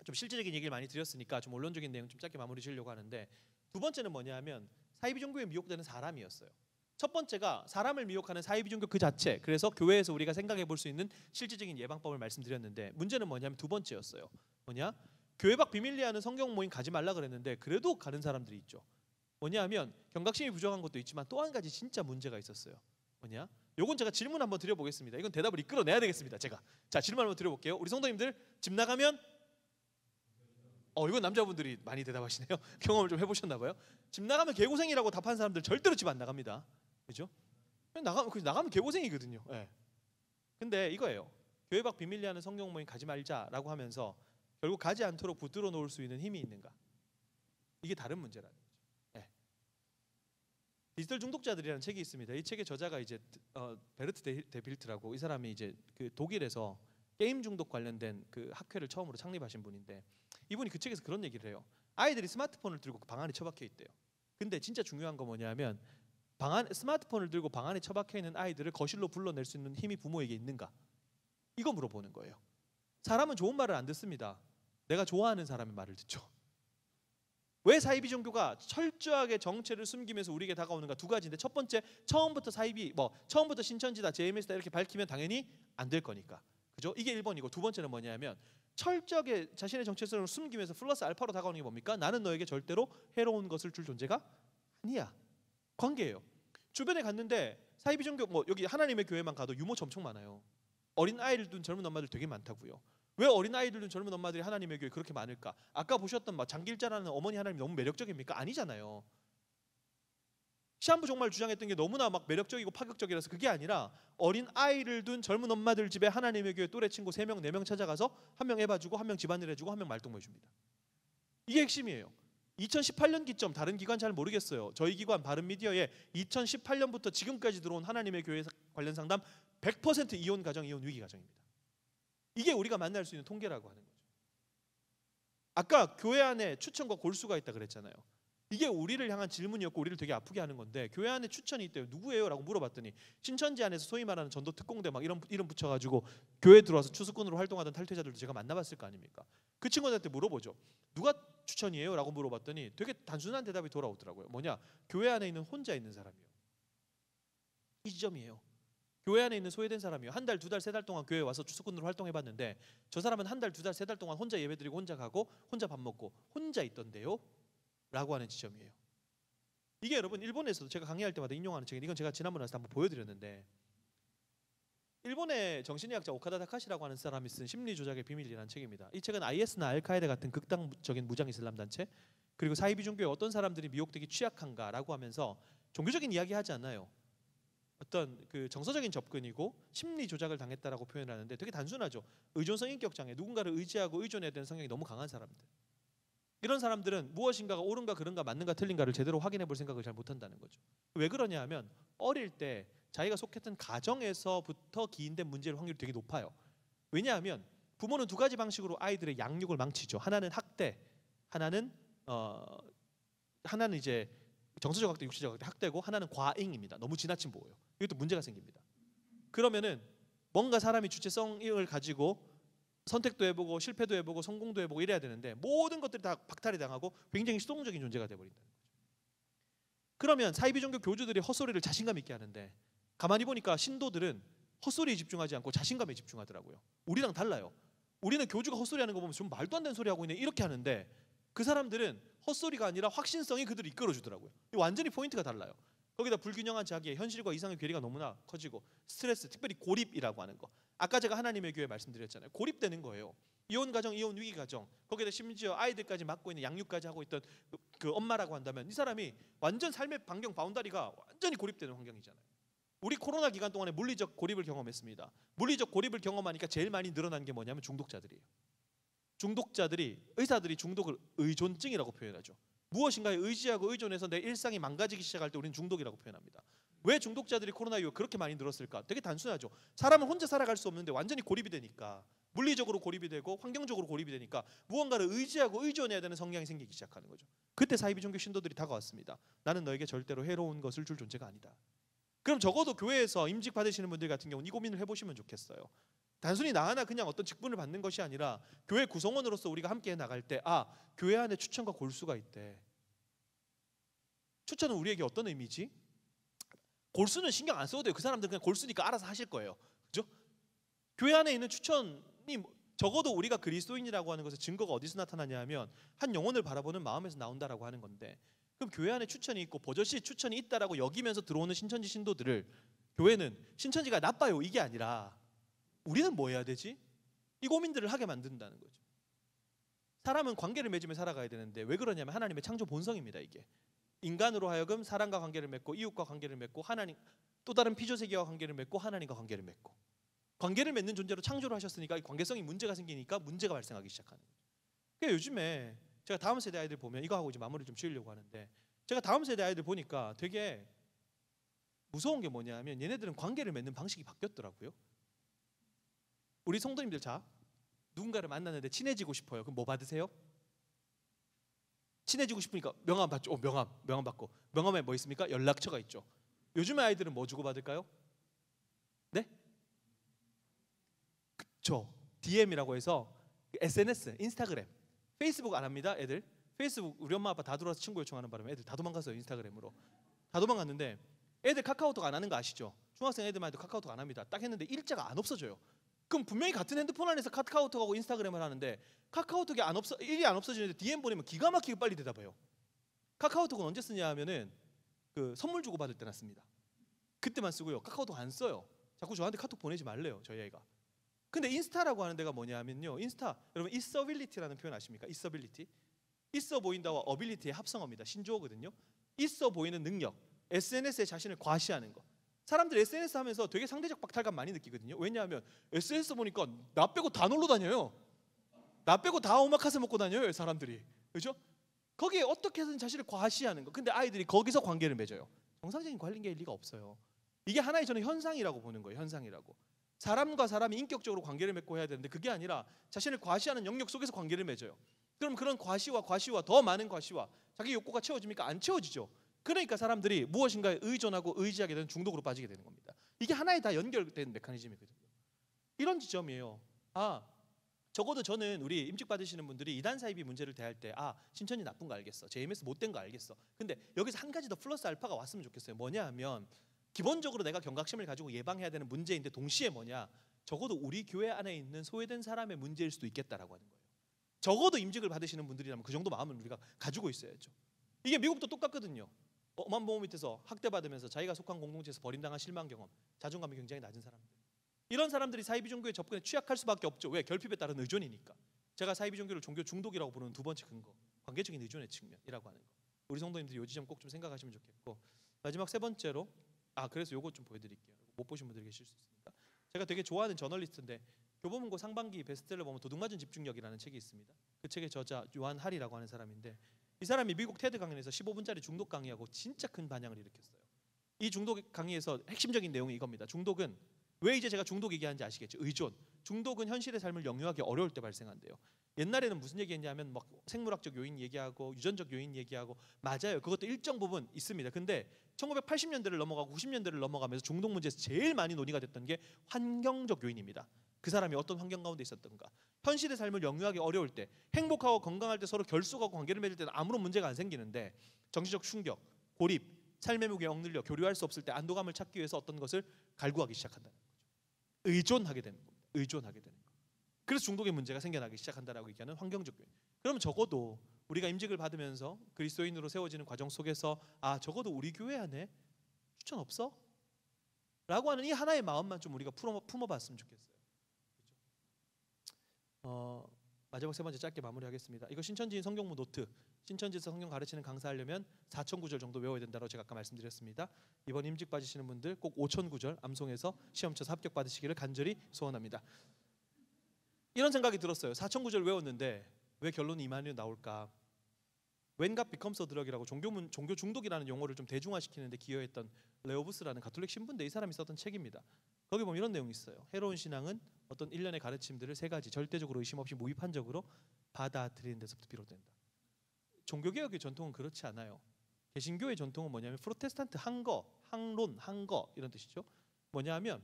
좀 실제적인 얘기를 많이 드렸으니까 좀 원론적인 내용 좀 짧게 마무리 지으려고 하는데 두 번째는 뭐냐면 사이비 종교에 미혹되는 사람이었어요. 첫 번째가 사람을 미혹하는 사이비 종교 그 자체. 그래서 교회에서 우리가 생각해 볼 수 있는 실질적인 예방법을 말씀드렸는데 문제는 뭐냐면 두 번째였어요. 뭐냐? 교회 밖 비밀리에 하는 성경 모임 가지 말라 그랬는데 그래도 가는 사람들이 있죠. 뭐냐하면 경각심이 부족한 것도 있지만 또 한 가지 진짜 문제가 있었어요. 뭐냐? 요건 제가 질문 한번 드려보겠습니다. 이건 대답을 이끌어내야 되겠습니다. 제가 자 질문 한번 드려볼게요. 우리 성도님들 집 나가면 이건 남자분들이 많이 대답하시네요. 경험을 좀 해보셨나 봐요. 집 나가면 개고생이라고 답한 사람들 절대로 집 안 나갑니다. 그죠? 나가면 개고생이거든요. 예. 근데 이거예요. 교회 밖 비밀리에 하는 성경 모임 가지 말자라고 하면서 결국 가지 않도록 붙들어 놓을 수 있는 힘이 있는가? 이게 다른 문제라는 거죠. 예. 디지털 중독자들이라는 책이 있습니다. 이 책의 저자가 이제 베르트 데빌트라고 이 사람이 이제 그 독일에서 게임 중독 관련된 그 학회를 처음으로 창립하신 분인데 이분이 그 책에서 그런 얘기를 해요. 아이들이 스마트폰을 들고 방 안에 처박혀 있대요. 근데 진짜 중요한 거 뭐냐면 스마트폰을 들고 방 안에 처박혀 있는 아이들을 거실로 불러낼 수 있는 힘이 부모에게 있는가? 이거 물어보는 거예요. 사람은 좋은 말을 안 듣습니다. 내가 좋아하는 사람의 말을 듣죠. 왜 사이비 종교가 철저하게 정체를 숨기면서 우리에게 다가오는가? 두 가지인데 첫 번째 처음부터 처음부터 신천지다 JMS다 이렇게 밝히면 당연히 안 될 거니까. 그죠? 이게 1번이고 두 번째는 뭐냐면 철저하게 자신의 정체성을 숨기면서 플러스 알파로 다가오는 게 뭡니까? 나는 너에게 절대로 해로운 것을 줄 존재가 아니야. 관계예요. 주변에 갔는데 사이비 종교 뭐 여기 하나님의 교회만 가도 유모차 엄청 많아요. 어린 아이를 둔 젊은 엄마들 되게 많다고요. 왜 어린 아이들 둔 젊은 엄마들이 하나님의 교회 그렇게 많을까? 아까 보셨던 막 장길자라는 어머니 하나님 너무 매력적입니까? 아니잖아요. 시한부 종말 주장했던 게 너무나 막 매력적이고 파격적이라서 그게 아니라 어린 아이를 둔 젊은 엄마들 집에 하나님의 교회 또래 친구 3명, 4명 찾아가서 한 명 애봐주고 한 명 집안일 해주고 한 명 말동무 해줍니다. 이게 핵심이에요. 2018년 기점 다른 기관 잘 모르겠어요. 저희 기관 바른미디어에 2018년부터 지금까지 들어온 하나님의 교회 관련 상담 100% 이혼 가정, 이혼 위기 가정입니다. 이게 우리가 만날 수 있는 통계라고 하는 거죠. 아까 교회 안에 추천과 골수가 있다 그랬잖아요. 이게 우리를 향한 질문이었고 우리를 되게 아프게 하는 건데 교회 안에 추천이 있대요. 누구예요? 라고 물어봤더니 신천지 안에서 소위 말하는 전도 특공대 막 이런 이름 붙여가지고 교회 들어와서 추수꾼으로 활동하던 탈퇴자들도 제가 만나봤을 거 아닙니까? 그 친구들한테 물어보죠. 누가 추천이에요? 라고 물어봤더니 되게 단순한 대답이 돌아오더라고요. 뭐냐? 교회 안에 있는 혼자 있는 사람이요. 이 지점이에요. 교회 안에 있는 소외된 사람이요. 한 달, 2달, 3달 동안 교회에 와서 추수꾼으로 활동해봤는데 저 사람은 한 달, 2달, 3달 동안 혼자 예배드리고 혼자 가고 혼자 밥 먹고 혼자 있던데요? 라고 하는 지점이에요. 이게 여러분 일본에서도 제가 강의할 때마다 인용하는 책인데 이건 제가 지난번에 한번 보여드렸는데 일본의 정신의학자 오카다 타카시라고 하는 사람이 쓴 심리조작의 비밀이라는 책입니다. 이 책은 IS나 알카에다 같은 극단적인 무장 이슬람 단체 그리고 사이비 종교에 어떤 사람들이 미혹되기 취약한가라고 하면서 종교적인 이야기 하지 않아요. 어떤 그 정서적인 접근이고 심리 조작을 당했다라고 표현하는데 되게 단순하죠. 의존성 인격 장애, 누군가를 의지하고 의존해야 되는 성향이 너무 강한 사람들. 이런 사람들은 무엇인가가 옳은가 그른가 맞는가 틀린가를 제대로 확인해 볼 생각을 잘 못한다는 거죠. 왜 그러냐 하면 어릴 때 자기가 속했던 가정에서부터 기인된 문제일 확률이 되게 높아요. 왜냐하면 부모는 2가지 방식으로 아이들의 양육을 망치죠. 하나는 학대, 하나는 이제 정서적 학대, 육체적 학대, 학대고 하나는 과잉입니다. 너무 지나친 보호예요. 이것도 문제가 생깁니다. 그러면은 뭔가 사람이 주체성을 가지고 선택도 해보고 실패도 해보고 성공도 해보고 이래야 되는데 모든 것들이 다 박탈이 당하고 굉장히 수동적인 존재가 돼버린다는 거죠. 그러면 사이비 종교 교주들이 헛소리를 자신감 있게 하는데 가만히 보니까 신도들은 헛소리에 집중하지 않고 자신감에 집중하더라고요. 우리랑 달라요. 우리는 교주가 헛소리하는 거 보면 좀 말도 안 되는 소리 하고 있네 이렇게 하는데 그 사람들은 헛소리가 아니라 확신성이 그들을 이끌어주더라고요. 완전히 포인트가 달라요. 거기다 불균형한 자기의 현실과 이상의 괴리가 너무나 커지고 스트레스, 특별히 고립이라고 하는 거. 아까 제가 하나님의 교회 말씀드렸잖아요. 고립되는 거예요. 이혼 가정, 이혼 위기 가정. 거기다 심지어 아이들까지 맡고 있는 양육까지 하고 있던 그 엄마라고 한다면 이 사람이 완전 삶의 반경 바운다리가 완전히 고립되는 환경이잖아요. 우리 코로나 기간 동안에 물리적 고립을 경험했습니다. 물리적 고립을 경험하니까 제일 많이 늘어난 게 뭐냐면 중독자들이에요. 중독자들이 의사들이 중독을 의존증이라고 표현하죠. 무엇인가에 의지하고 의존해서 내 일상이 망가지기 시작할 때 우리는 중독이라고 표현합니다. 왜 중독자들이 코로나 이후에 그렇게 많이 늘었을까? 되게 단순하죠. 사람은 혼자 살아갈 수 없는데 완전히 고립이 되니까 물리적으로 고립이 되고 환경적으로 고립이 되니까 무언가를 의지하고 의존해야 되는 성향이 생기기 시작하는 거죠. 그때 사이비 종교 신도들이 다가왔습니다. 나는 너에게 절대로 해로운 것을 줄 존재가 아니다. 그럼 적어도 교회에서 임직 받으시는 분들 같은 경우는 이 고민을 해보시면 좋겠어요. 단순히 나 하나 그냥 어떤 직분을 받는 것이 아니라 교회 구성원으로서 우리가 함께 나갈 때 교회 안에 추천과 골수가 있대. 추천은 우리에게 어떤 의미지? 골수는 신경 안 써도 돼요. 그 사람들은 그냥 골수니까 알아서 하실 거예요. 그죠? 교회 안에 있는 추천이 적어도 우리가 그리스도인이라고 하는 것의 증거가 어디서 나타나냐 하면 한 영혼을 바라보는 마음에서 나온다라고 하는 건데 그럼 교회 안에 추천이 있고 버젓이 추천이 있다라고 여기면서 들어오는 신천지 신도들을 교회는 신천지가 나빠요 이게 아니라 우리는 뭐 해야 되지? 이 고민들을 하게 만든다는 거죠. 사람은 관계를 맺으며 살아가야 되는데 왜 그러냐면 하나님의 창조 본성입니다. 이게 인간으로 하여금 사람과 관계를 맺고 이웃과 관계를 맺고 하나님 또 다른 피조세계와 관계를 맺고 하나님과 관계를 맺고 관계를 맺는 존재로 창조를 하셨으니까 이 관계성이 문제가 생기니까 문제가 발생하기 시작하는 거죠. 그러니까 요즘에 제가 다음 세대 아이들 보면 이거 하고 이제 마무리 좀 지으려고 하는데 제가 다음 세대 아이들 보니까 되게 무서운 게 뭐냐면 얘네들은 관계를 맺는 방식이 바뀌었더라고요. 우리 성도님들 자 누군가를 만났는데 친해지고 싶어요. 그럼 뭐 받으세요? 친해지고 싶으니까 명함 받죠. 명함 받고 명함에 뭐 있습니까? 연락처가 있죠. 요즘의 아이들은 뭐 주고 받을까요? 네? 그쵸. DM이라고 해서 SNS, 인스타그램, 페이스북 안 합니다. 애들 페이스북 우리 엄마 아빠 다 들어와서 친구 요청하는 바람에 애들 다 도망갔어요. 인스타그램으로 다 도망갔는데 애들 카카오톡 안 하는 거 아시죠? 중학생 애들만 해도 카카오톡 안 합니다. 딱 했는데 일자가 안 없어져요. 그럼 분명히 같은 핸드폰 안에서 카카오톡하고 인스타그램을 하는데 카카오톡이 일이 안 없어지는데 DM 보내면 기가 막히게 빨리 대답해요. 카카오톡은 언제 쓰냐 하면은 그 선물 주고 받을 때 놨습니다. 그때만 쓰고요. 카카오톡 안 써요. 자꾸 저한테 카톡 보내지 말래요, 저희 애가. 근데 인스타라고 하는 데가 뭐냐면요, 인스타 여러분 있어빌리티라는 표현 아십니까? 있어빌리티, 있어 보인다와 어빌리티의 합성어입니다. 신조어거든요. 있어 보이는 능력, SNS에 자신을 과시하는 거. 사람들 SNS 하면서 되게 상대적 박탈감 많이 느끼거든요. 왜냐하면 SNS 보니까 나 빼고 다 놀러 다녀요. 나 빼고 다 오마카세 먹고 다녀요, 사람들이. 그죠? 거기에 어떻게든 자신을 과시하는 거. 근데 아이들이 거기서 관계를 맺어요. 정상적인 관계일 리가 없어요. 이게 하나의 저는 현상이라고 보는 거예요. 현상이라고. 사람과 사람이 인격적으로 관계를 맺고 해야 되는데 그게 아니라 자신을 과시하는 영역 속에서 관계를 맺어요. 그럼 그런 과시와 더 많은 과시와 자기 욕구가 채워집니까? 안 채워지죠. 그러니까 사람들이 무엇인가에 의존하고 의지하게 되는 중독으로 빠지게 되는 겁니다. 이게 하나에 다 연결된 메커니즘이거든요. 이런 지점이에요. 적어도 저는 우리 임직 받으시는 분들이 이단 사입이 문제를 대할 때 신천지 나쁜 거 알겠어, JMS 못된 거 알겠어. 근데 여기서 한 가지 더 플러스 알파가 왔으면 좋겠어요. 뭐냐 하면 기본적으로 내가 경각심을 가지고 예방해야 되는 문제인데 동시에 뭐냐, 적어도 우리 교회 안에 있는 소외된 사람의 문제일 수도 있겠다라고 하는 거예요. 적어도 임직을 받으시는 분들이라면 그 정도 마음은 우리가 가지고 있어야죠. 이게 미국도 똑같거든요. 엄한 보험 밑에서 학대받으면서 자기가 속한 공동체에서 버림당한 실망 경험, 자존감이 굉장히 낮은 사람들, 이런 사람들이 사이비 종교에 접근에 취약할 수밖에 없죠. 왜? 결핍에 따른 의존이니까. 제가 사이비 종교를 종교 중독이라고 부르는 두 번째 근거, 관계적인 의존의 측면이라고 하는 거. 우리 성도님들이 이 지점 꼭 좀 생각하시면 좋겠고, 마지막 세 번째로 그래서 요거 좀 보여드릴게요. 못 보신 분들 계실 수 있으니까. 제가 되게 좋아하는 저널리스트인데 교보문고 상반기 베스트셀러 보면 도둑맞은 집중력이라는 책이 있습니다. 그 책의 저자 요한 하리라고 하는 사람인데, 이 사람이 미국 테드 강연에서 15분짜리 중독 강의하고 진짜 큰 반향을 일으켰어요. 이 중독 강의에서 핵심적인 내용이 이겁니다. 중독은, 왜 이제 제가 중독 얘기하는지 아시겠죠? 의존. 중독은 현실의 삶을 영유하기 어려울 때 발생한대요. 옛날에는 무슨 얘기했냐면 막 생물학적 요인 얘기하고 유전적 요인 얘기하고, 맞아요. 그것도 일정 부분 있습니다. 근데 1980년대를 넘어가고 90년대를 넘어가면서 중독 문제에서 제일 많이 논의가 됐던 게 환경적 요인입니다. 그 사람이 어떤 환경 가운데 있었던가. 현실의 삶을 영유하기 어려울 때, 행복하고 건강할 때 서로 결속하고 관계를 맺을 때는 아무런 문제가 안 생기는데, 정신적 충격, 고립, 삶의 무게에 억눌려 교류할 수 없을 때 안도감을 찾기 위해서 어떤 것을 갈구하기 시작한다는 거죠. 의존하게 되는 겁니다. 의존하게 되는 거. 그래서 중독의 문제가 생겨나기 시작한다라고 얘기하는 환경적 요인. 그러면 적어도 우리가 임직을 받으면서 그리스도인으로 세워지는 과정 속에서 적어도 우리 교회 안에 추천 없어? 라고 하는 이 하나의 마음만 좀 우리가 품어봤으면 좋겠어요. 그렇죠? 마지막 세 번째 짧게 마무리하겠습니다. 이거 신천지인 성경문 노트. 신천지에서 성경 가르치는 강사하려면 4,000구절 정도 외워야 된다고 제가 아까 말씀드렸습니다. 이번 임직 받으시는 분들 꼭 5,000구절 암송해서 시험 쳐서 합격 받으시기를 간절히 소원합니다. 이런 생각이 들었어요. 4,000구절 외웠는데 왜 결론이 이만이 나올까? When God Becomes a Drug이라고 종교 중독이라는 용어를 좀 대중화시키는데 기여했던 레오부스라는 가톨릭 신부인데, 이 사람이 썼던 책입니다. 거기 보면 이런 내용이 있어요. 해로운 신앙은 어떤 일련의 가르침들을 세 가지 절대적으로 의심 없이 무비판적으로 받아들이는 데서부터 비롯된다. 종교개혁의 전통은 그렇지 않아요. 개신교의 전통은 뭐냐면 프로테스탄트 한거, 항론, 한거 이런 뜻이죠. 뭐냐면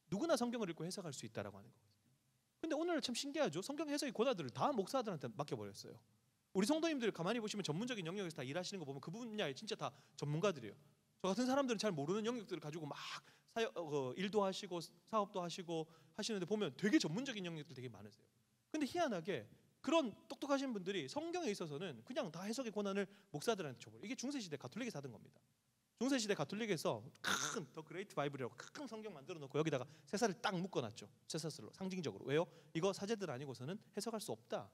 누구나 성경을 읽고 해석할 수 있다라고 하는 거거든요. 근데 오늘 참 신기하죠. 성경 해석의 권한들을 다 목사들한테 맡겨버렸어요. 우리 성도님들 가만히 보시면 전문적인 영역에서 다 일하시는 거 보면 그 분야에 진짜 다 전문가들이에요. 저 같은 사람들은 잘 모르는 영역들을 가지고 막 일도 하시고 사업도 하시고 하시는데 보면 되게 전문적인 영역들 되게 많으세요. 근데 희한하게 그런 똑똑하신 분들이 성경에 있어서는 그냥 다 해석의 권한을 목사들한테 줘버려요. 이게 중세시대 가톨릭에서 하던 겁니다. 중세시대 가톨릭에서 큰 더 그레이트 바이블이라고 큰 성경 만들어 놓고 여기다가 쇠사를 딱 묶어놨죠. 쇠사슬로 상징적으로. 왜요? 이거 사제들 아니고서는 해석할 수 없다.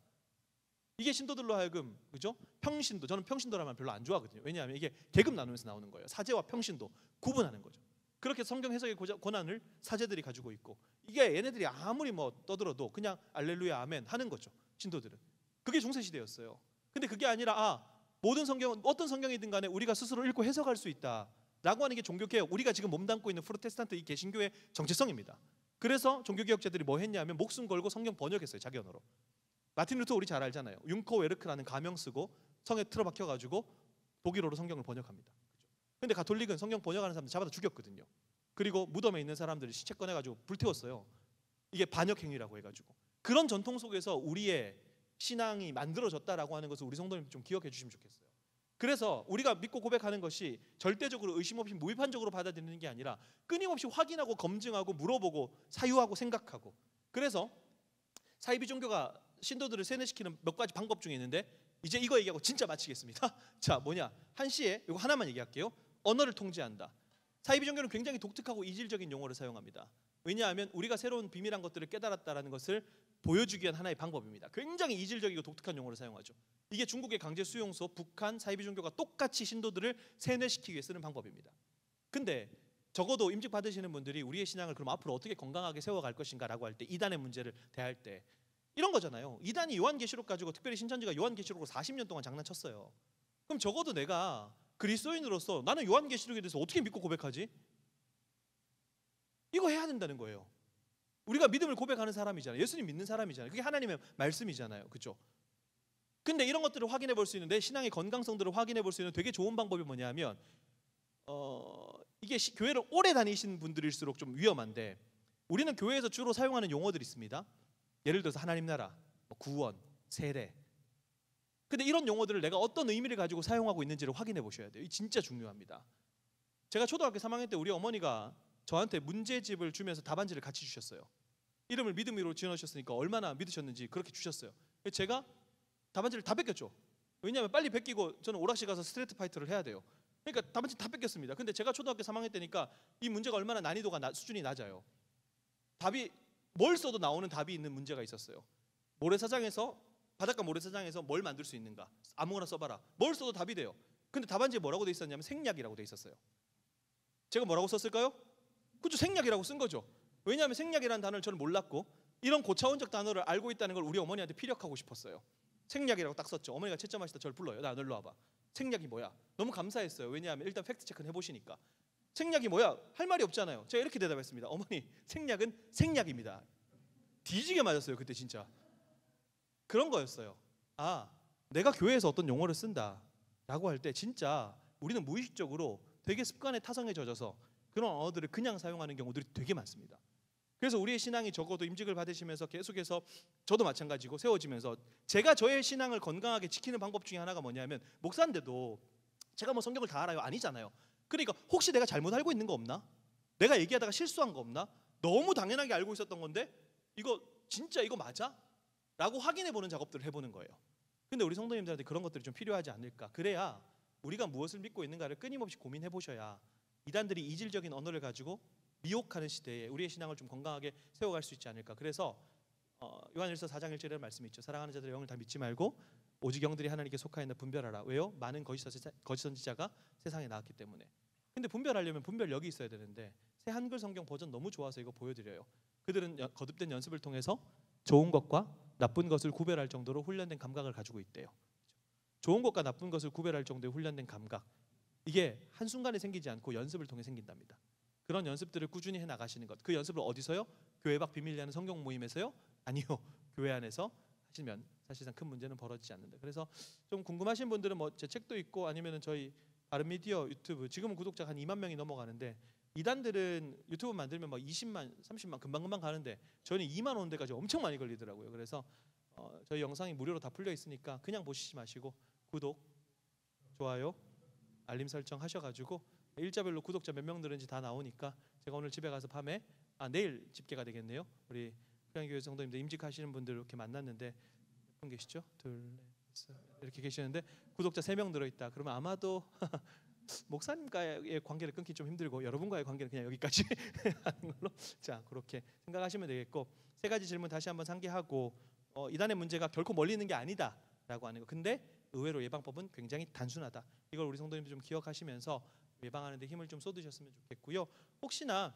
이게 신도들로 하여금, 그죠? 평신도, 저는 평신도라면 별로 안 좋아하거든요. 왜냐하면 이게 계급 나누면서 나오는 거예요. 사제와 평신도 구분하는 거죠. 그렇게 성경 해석의 권한을 사제들이 가지고 있고, 이게 얘네들이 아무리 뭐 떠들어도 그냥 알렐루야 아멘 하는 거죠. 신도들은. 그게 중세시대였어요. 근데 그게 아니라 모든 성경은 어떤 성경이든 간에 우리가 스스로 읽고 해석할 수 있다라고 하는 게 종교개혁, 우리가 지금 몸담고 있는 프로테스탄트 이 개신교의 정체성입니다. 그래서 종교개혁자들이 뭐 했냐면 목숨 걸고 성경 번역했어요. 자기 언어로. 마틴 루터 우리 잘 알잖아요. 융커 웨르크라는 가명 쓰고 성에 틀어박혀가지고 독일어로 성경을 번역합니다. 근데 가톨릭은 성경 번역하는 사람들 잡아다 죽였거든요. 그리고 무덤에 있는 사람들을 시체 꺼내가지고 불태웠어요. 이게 반역행위라고 해가지고. 그런 전통 속에서 우리의 신앙이 만들어졌다라고 하는 것을 우리 성도님 좀 기억해 주시면 좋겠어요. 그래서 우리가 믿고 고백하는 것이 절대적으로 의심 없이 무비판적으로 받아들이는 게 아니라 끊임없이 확인하고 검증하고 물어보고 사유하고 생각하고. 그래서 사이비 종교가 신도들을 세뇌시키는 몇 가지 방법 중에 있는데, 이제 이거 얘기하고 진짜 마치겠습니다. 자, 뭐냐? 한시에 이거 하나만 얘기할게요. 언어를 통제한다. 사이비 종교는 굉장히 독특하고 이질적인 용어를 사용합니다. 왜냐하면 우리가 새로운 비밀한 것들을 깨달았다라는 것을 보여주기 위한 하나의 방법입니다. 굉장히 이질적이고 독특한 용어를 사용하죠. 이게 중국의 강제 수용소, 북한 사이비 종교가 똑같이 신도들을 세뇌시키기 위해 쓰는 방법입니다. 근데 적어도 임직 받으시는 분들이 우리의 신앙을 그럼 앞으로 어떻게 건강하게 세워갈 것인가라고 할 때 이단의 문제를 대할 때 이런 거잖아요. 이단이 요한계시록 가지고 특별히 신천지가 요한계시록으로 40년 동안 장난쳤어요. 그럼 적어도 내가 그리스도인으로서 나는 요한계시록에 대해서 어떻게 믿고 고백하지? 이거 해야 된다는 거예요. 우리가 믿음을 고백하는 사람이잖아요. 예수님 믿는 사람이잖아요. 그게 하나님의 말씀이잖아요. 그렇죠? 근데 이런 것들을 확인해 볼 수 있는 내 신앙의 건강성들을 확인해 볼 수 있는 되게 좋은 방법이 뭐냐면 이게 교회를 오래 다니신 분들일수록 좀 위험한데 우리는 교회에서 주로 사용하는 용어들이 있습니다. 예를 들어서 하나님 나라, 구원, 세례. 근데 이런 용어들을 내가 어떤 의미를 가지고 사용하고 있는지를 확인해 보셔야 돼요. 이 진짜 중요합니다. 제가 초등학교 3학년 때 우리 어머니가 저한테 문제집을 주면서 답안지를 같이 주셨어요. 이름을 믿음으로 지어놓으셨으니까 얼마나 믿으셨는지 그렇게 주셨어요. 제가 답안지를 다 뺏겼죠. 왜냐하면 빨리 뺏기고 저는 오락실 가서 스트레이트 파이터를 해야 돼요. 그러니까 답안지 다 뺏겼습니다. 근데 제가 초등학교 3학년 때니까 이 문제가 얼마나 난이도가 수준이 낮아요. 답이 뭘 써도 나오는 답이 있는 문제가 있었어요. 모래사장에서 바닷가 모래사장에서 뭘 만들 수 있는가? 아무거나 써봐라. 뭘 써도 답이 돼요. 근데 답안지에 뭐라고 돼 있었냐면 생략이라고 돼 있었어요. 제가 뭐라고 썼을까요? 그죠, 생략이라고 쓴 거죠. 왜냐하면 생략이라는 단어를 저는 몰랐고 이런 고차원적 단어를 알고 있다는 걸 우리 어머니한테 피력하고 싶었어요. 생략이라고 딱 썼죠. 어머니가 채점하시다 저를 불러요. 나 놀러 와봐. 생략이 뭐야? 너무 감사했어요. 왜냐하면 일단 팩트 체크는 해보시니까. 생략이 뭐야? 할 말이 없잖아요. 제가 이렇게 대답했습니다. 어머니, 생략은 생략입니다. 뒤지게 맞았어요. 그때 진짜. 그런 거였어요. 아, 내가 교회에서 어떤 용어를 쓴다 라고 할 때 진짜 우리는 무의식적으로 되게 습관의 타성에 젖어서 그런 언어들을 그냥 사용하는 경우들이 되게 많습니다. 그래서 우리의 신앙이 적어도 임직을 받으시면서 계속해서 저도 마찬가지고 세워지면서 제가 저의 신앙을 건강하게 지키는 방법 중에 하나가 뭐냐면 목사인데도 제가 뭐 성경을 다 알아요? 아니잖아요. 그러니까 혹시 내가 잘못 알고 있는 거 없나? 내가 얘기하다가 실수한 거 없나? 너무 당연하게 알고 있었던 건데 이거 진짜 이거 맞아? 라고 확인해 보는 작업들을 해보는 거예요. 근데 우리 성도님들한테 그런 것들이 좀 필요하지 않을까? 그래야 우리가 무엇을 믿고 있는가를 끊임없이 고민해 보셔야 이단들이 이질적인 언어를 가지고 미혹하는 시대에 우리의 신앙을 좀 건강하게 세워갈 수 있지 않을까. 그래서 요한일서 4장 1절에 말씀이 있죠. 사랑하는 자들의 영을 다 믿지 말고 오직 영들이 하나님께 속하였나 분별하라. 왜요? 많은 거짓 선지자가 세상에 나왔기 때문에. 근데 분별하려면 분별력이 있어야 되는데 새 한글 성경 버전 너무 좋아서 이거 보여드려요. 그들은 거듭된 연습을 통해서 좋은 것과 나쁜 것을 구별할 정도로 훈련된 감각을 가지고 있대요. 좋은 것과 나쁜 것을 구별할 정도의 훈련된 감각, 이게 한순간에 생기지 않고 연습을 통해 생긴답니다. 그런 연습들을 꾸준히 해나가시는 것. 그 연습을 어디서요? 교회 밖 비밀리하는 성경 모임에서요? 아니요. 교회 안에서 하시면 사실상 큰 문제는 벌어지지 않는다. 그래서 좀 궁금하신 분들은 뭐 제 책도 있고 아니면은 저희 바른미디어 유튜브, 지금은 구독자가 한 2만 명이 넘어가는데 이단들은 유튜브 만들면 막 20만, 30만 금방금방 가는데 저희는 2만 원 데까지 엄청 많이 걸리더라고요. 그래서 저희 영상이 무료로 다 풀려 있으니까 그냥 보시지 마시고 구독, 좋아요, 알림 설정 하셔가지고 일자별로 구독자 몇 명 늘은지 다 나오니까 제가 오늘 집에 가서 밤에 내일 집계가 되겠네요. 우리 평양교회 성도님들 임직하시는 분들 이렇게 만났는데 몇 분 계시죠? 둘, 셋, 이렇게 계시는데 구독자 3명 들어있다. 그러면 아마도 목사님과의 관계를 끊기 좀 힘들고 여러분과의 관계는 그냥 여기까지 하는 걸로 자 그렇게 생각하시면 되겠고, 세 가지 질문 다시 한번 상기하고 이단의 문제가 결코 멀리 있는 게 아니다라고 하는 거. 근데 의외로 예방법은 굉장히 단순하다. 이걸 우리 성도님들 좀 기억하시면서 예방하는 데 힘을 좀 쏟으셨으면 좋겠고요. 혹시나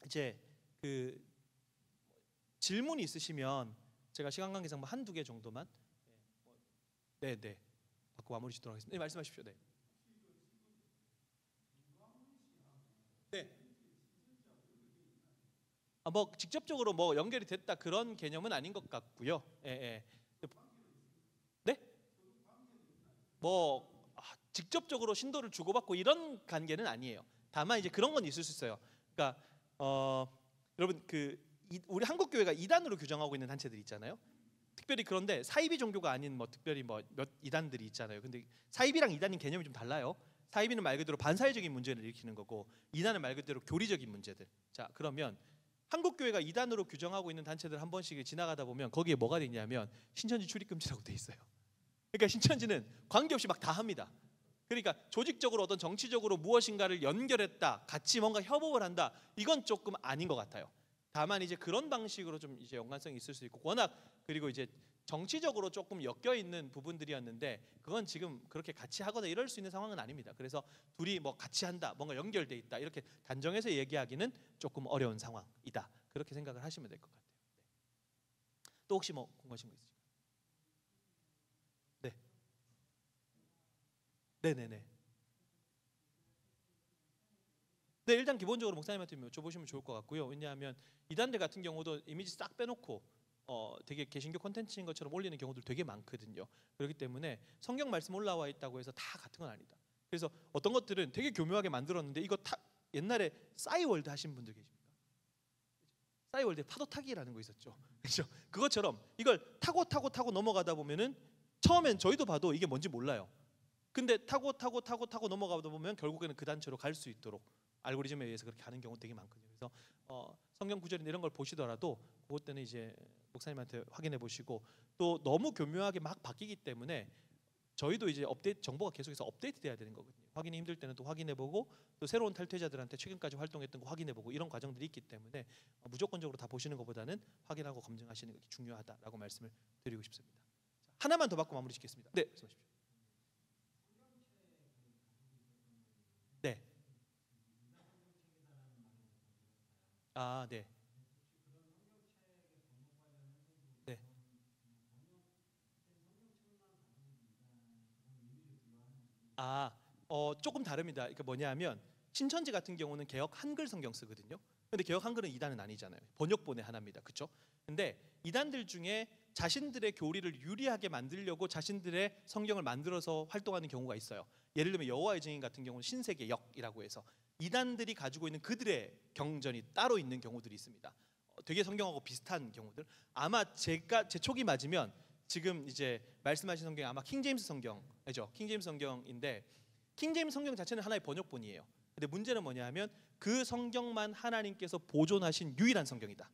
이제 그 질문이 있으시면 제가 시간 관계상 뭐 한두 개 정도만 네 받고 마무리 짓도록 하겠습니다. 네, 말씀하십시오. 네. 네. 뭐 직접적으로 뭐 연결이 됐다 그런 개념은 아닌 것 같고요. 예. 네? 뭐 직접적으로 신도를 주고받고 이런 관계는 아니에요. 다만 이제 그런 건 있을 수 있어요. 그러니까 여러분 우리 한국 교회가 이단으로 규정하고 있는 단체들이 있잖아요. 특별히 그런데 사이비 종교가 아닌 뭐 특별히 뭐 몇 이단들이 있잖아요. 근데 사이비랑 이단인 개념이 좀 달라요. 사이비는 말 그대로 반사회적인 문제를 일으키는 거고 이단은 말 그대로 교리적인 문제들. 자, 그러면 한국 교회가 이단으로 규정하고 있는 단체들 한 번씩 지나가다 보면 거기에 뭐가 돼 있냐면 신천지 출입 금지라고 돼 있어요. 그러니까 신천지는 관계없이 막 다 합니다. 그러니까 조직적으로 어떤 정치적으로 무엇인가를 연결했다, 같이 뭔가 협업을 한다, 이건 조금 아닌 것 같아요. 다만 이제 그런 방식으로 좀 이제 연관성이 있을 수 있고, 워낙 그리고 이제 정치적으로 조금 엮여 있는 부분들이었는데 그건 지금 그렇게 같이 하거나 이럴 수 있는 상황은 아닙니다. 그래서 둘이 뭐 같이 한다, 뭔가 연결돼 있다 이렇게 단정해서 얘기하기는 조금 어려운 상황이다. 그렇게 생각을 하시면 될 것 같아요. 네. 또 혹시 뭐 궁금하신 거 있으실까요? 네, 네, 네, 네. 네, 일단 기본적으로 목사님한테 여쭤보시면 좋을 것 같고요. 왜냐하면 이단들 같은 경우도 이미지 싹 빼놓고 되게 개신교 콘텐츠인 것처럼 올리는 경우들 되게 많거든요. 그렇기 때문에 성경 말씀 올라와 있다고 해서 다 같은 건 아니다. 그래서 어떤 것들은 되게 교묘하게 만들었는데 이거 옛날에 싸이월드 하신 분들 계십니까? 싸이월드에 파도 타기라는 거 있었죠. 그렇죠? 그것처럼 이걸 타고 넘어가다 보면은 처음엔 저희도 봐도 이게 뭔지 몰라요. 근데 타고 넘어가다 보면 결국에는 그 단체로 갈 수 있도록 알고리즘에 의해서 그렇게 하는 경우 되게 많거든요. 그래서 성경 구절이나 이런 걸 보시더라도 그것 때는 이제 목사님한테 확인해 보시고, 또 너무 교묘하게 막 바뀌기 때문에 저희도 이제 업데이트 정보가 계속해서 업데이트 돼야 되는 거거든요. 확인이 힘들 때는 또 확인해 보고, 또 새로운 탈퇴자들한테 최근까지 활동했던 거 확인해 보고, 이런 과정들이 있기 때문에 무조건적으로 다 보시는 것보다는 확인하고 검증하시는 게 중요하다라고 말씀을 드리고 싶습니다. 자, 하나만 더 받고 마무리 짓겠습니다. 네, 말씀하십시오. 네. 아, 네. 네. 아, 조금 다릅니다. 그러니까 뭐냐면 신천지 같은 경우는 개역 한글 성경 쓰거든요. 근데 개역 한글은 이단은 아니잖아요. 번역본의 하나입니다. 그렇죠? 근데 이단들 중에 자신들의 교리를 유리하게 만들려고 자신들의 성경을 만들어서 활동하는 경우가 있어요. 예를 들면 여호와의 증인 같은 경우는 신세계역이라고 해서 이단들이 가지고 있는 그들의 경전이 따로 있는 경우들이 있습니다. 되게 성경하고 비슷한 경우들. 아마 제가 제 촉이 맞으면 지금 이제 말씀하신 성경이 아마 킹제임스 성경이죠. 킹제임스 성경인데 킹제임스 성경 자체는 하나의 번역본이에요. 근데 문제는 뭐냐면 그 성경만 하나님께서 보존하신 유일한 성경이다.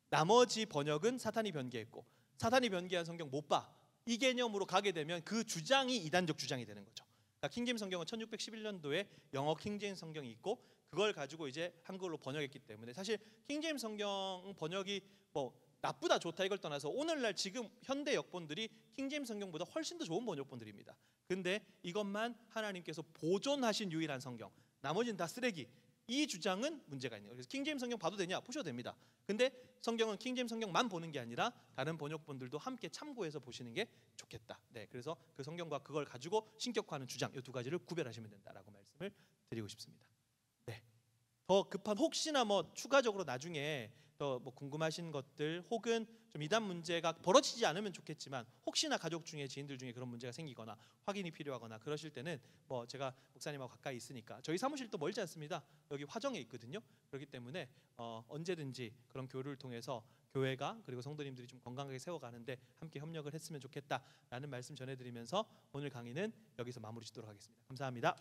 나머지 번역은 사탄이 변개했고, 사탄이 변개한 성경 못 봐, 이 개념으로 가게 되면 그 주장이 이단적 주장이 되는 거죠. 그러니까 킹제임스 성경은 1611년도에 영어 킹제임스 성경이 있고 그걸 가지고 이제 한글로 번역했기 때문에, 사실 킹제임스 성경 번역이 뭐 나쁘다 좋다 이걸 떠나서 오늘날 지금 현대 역본들이 킹제임스 성경보다 훨씬 더 좋은 번역본들입니다. 근데 이것만 하나님께서 보존하신 유일한 성경, 나머지는 다 쓰레기, 이 주장은 문제가 있는 거예요. 그래서 킹제임스 성경 봐도 되냐? 보셔도 됩니다. 근데 성경은 킹제임스 성경만 보는 게 아니라 다른 번역본들도 함께 참고해서 보시는 게 좋겠다. 네, 그래서 그 성경과 그걸 가지고 신격화하는 주장, 이 두 가지를 구별하시면 된다라고 말씀을 드리고 싶습니다. 네. 더 급한 혹시나 뭐 추가적으로 나중에 더 뭐 궁금하신 것들, 혹은 좀 이단 문제가 벌어지지 않으면 좋겠지만 혹시나 가족 중에 지인들 중에 그런 문제가 생기거나 확인이 필요하거나 그러실 때는 뭐 제가 목사님하고 가까이 있으니까 저희 사무실도 멀지 않습니다. 여기 화정에 있거든요. 그렇기 때문에 언제든지 그런 교류를 통해서 교회가 그리고 성도님들이 좀 건강하게 세워가는데 함께 협력을 했으면 좋겠다라는 말씀 전해드리면서 오늘 강의는 여기서 마무리 짓도록 하겠습니다. 감사합니다.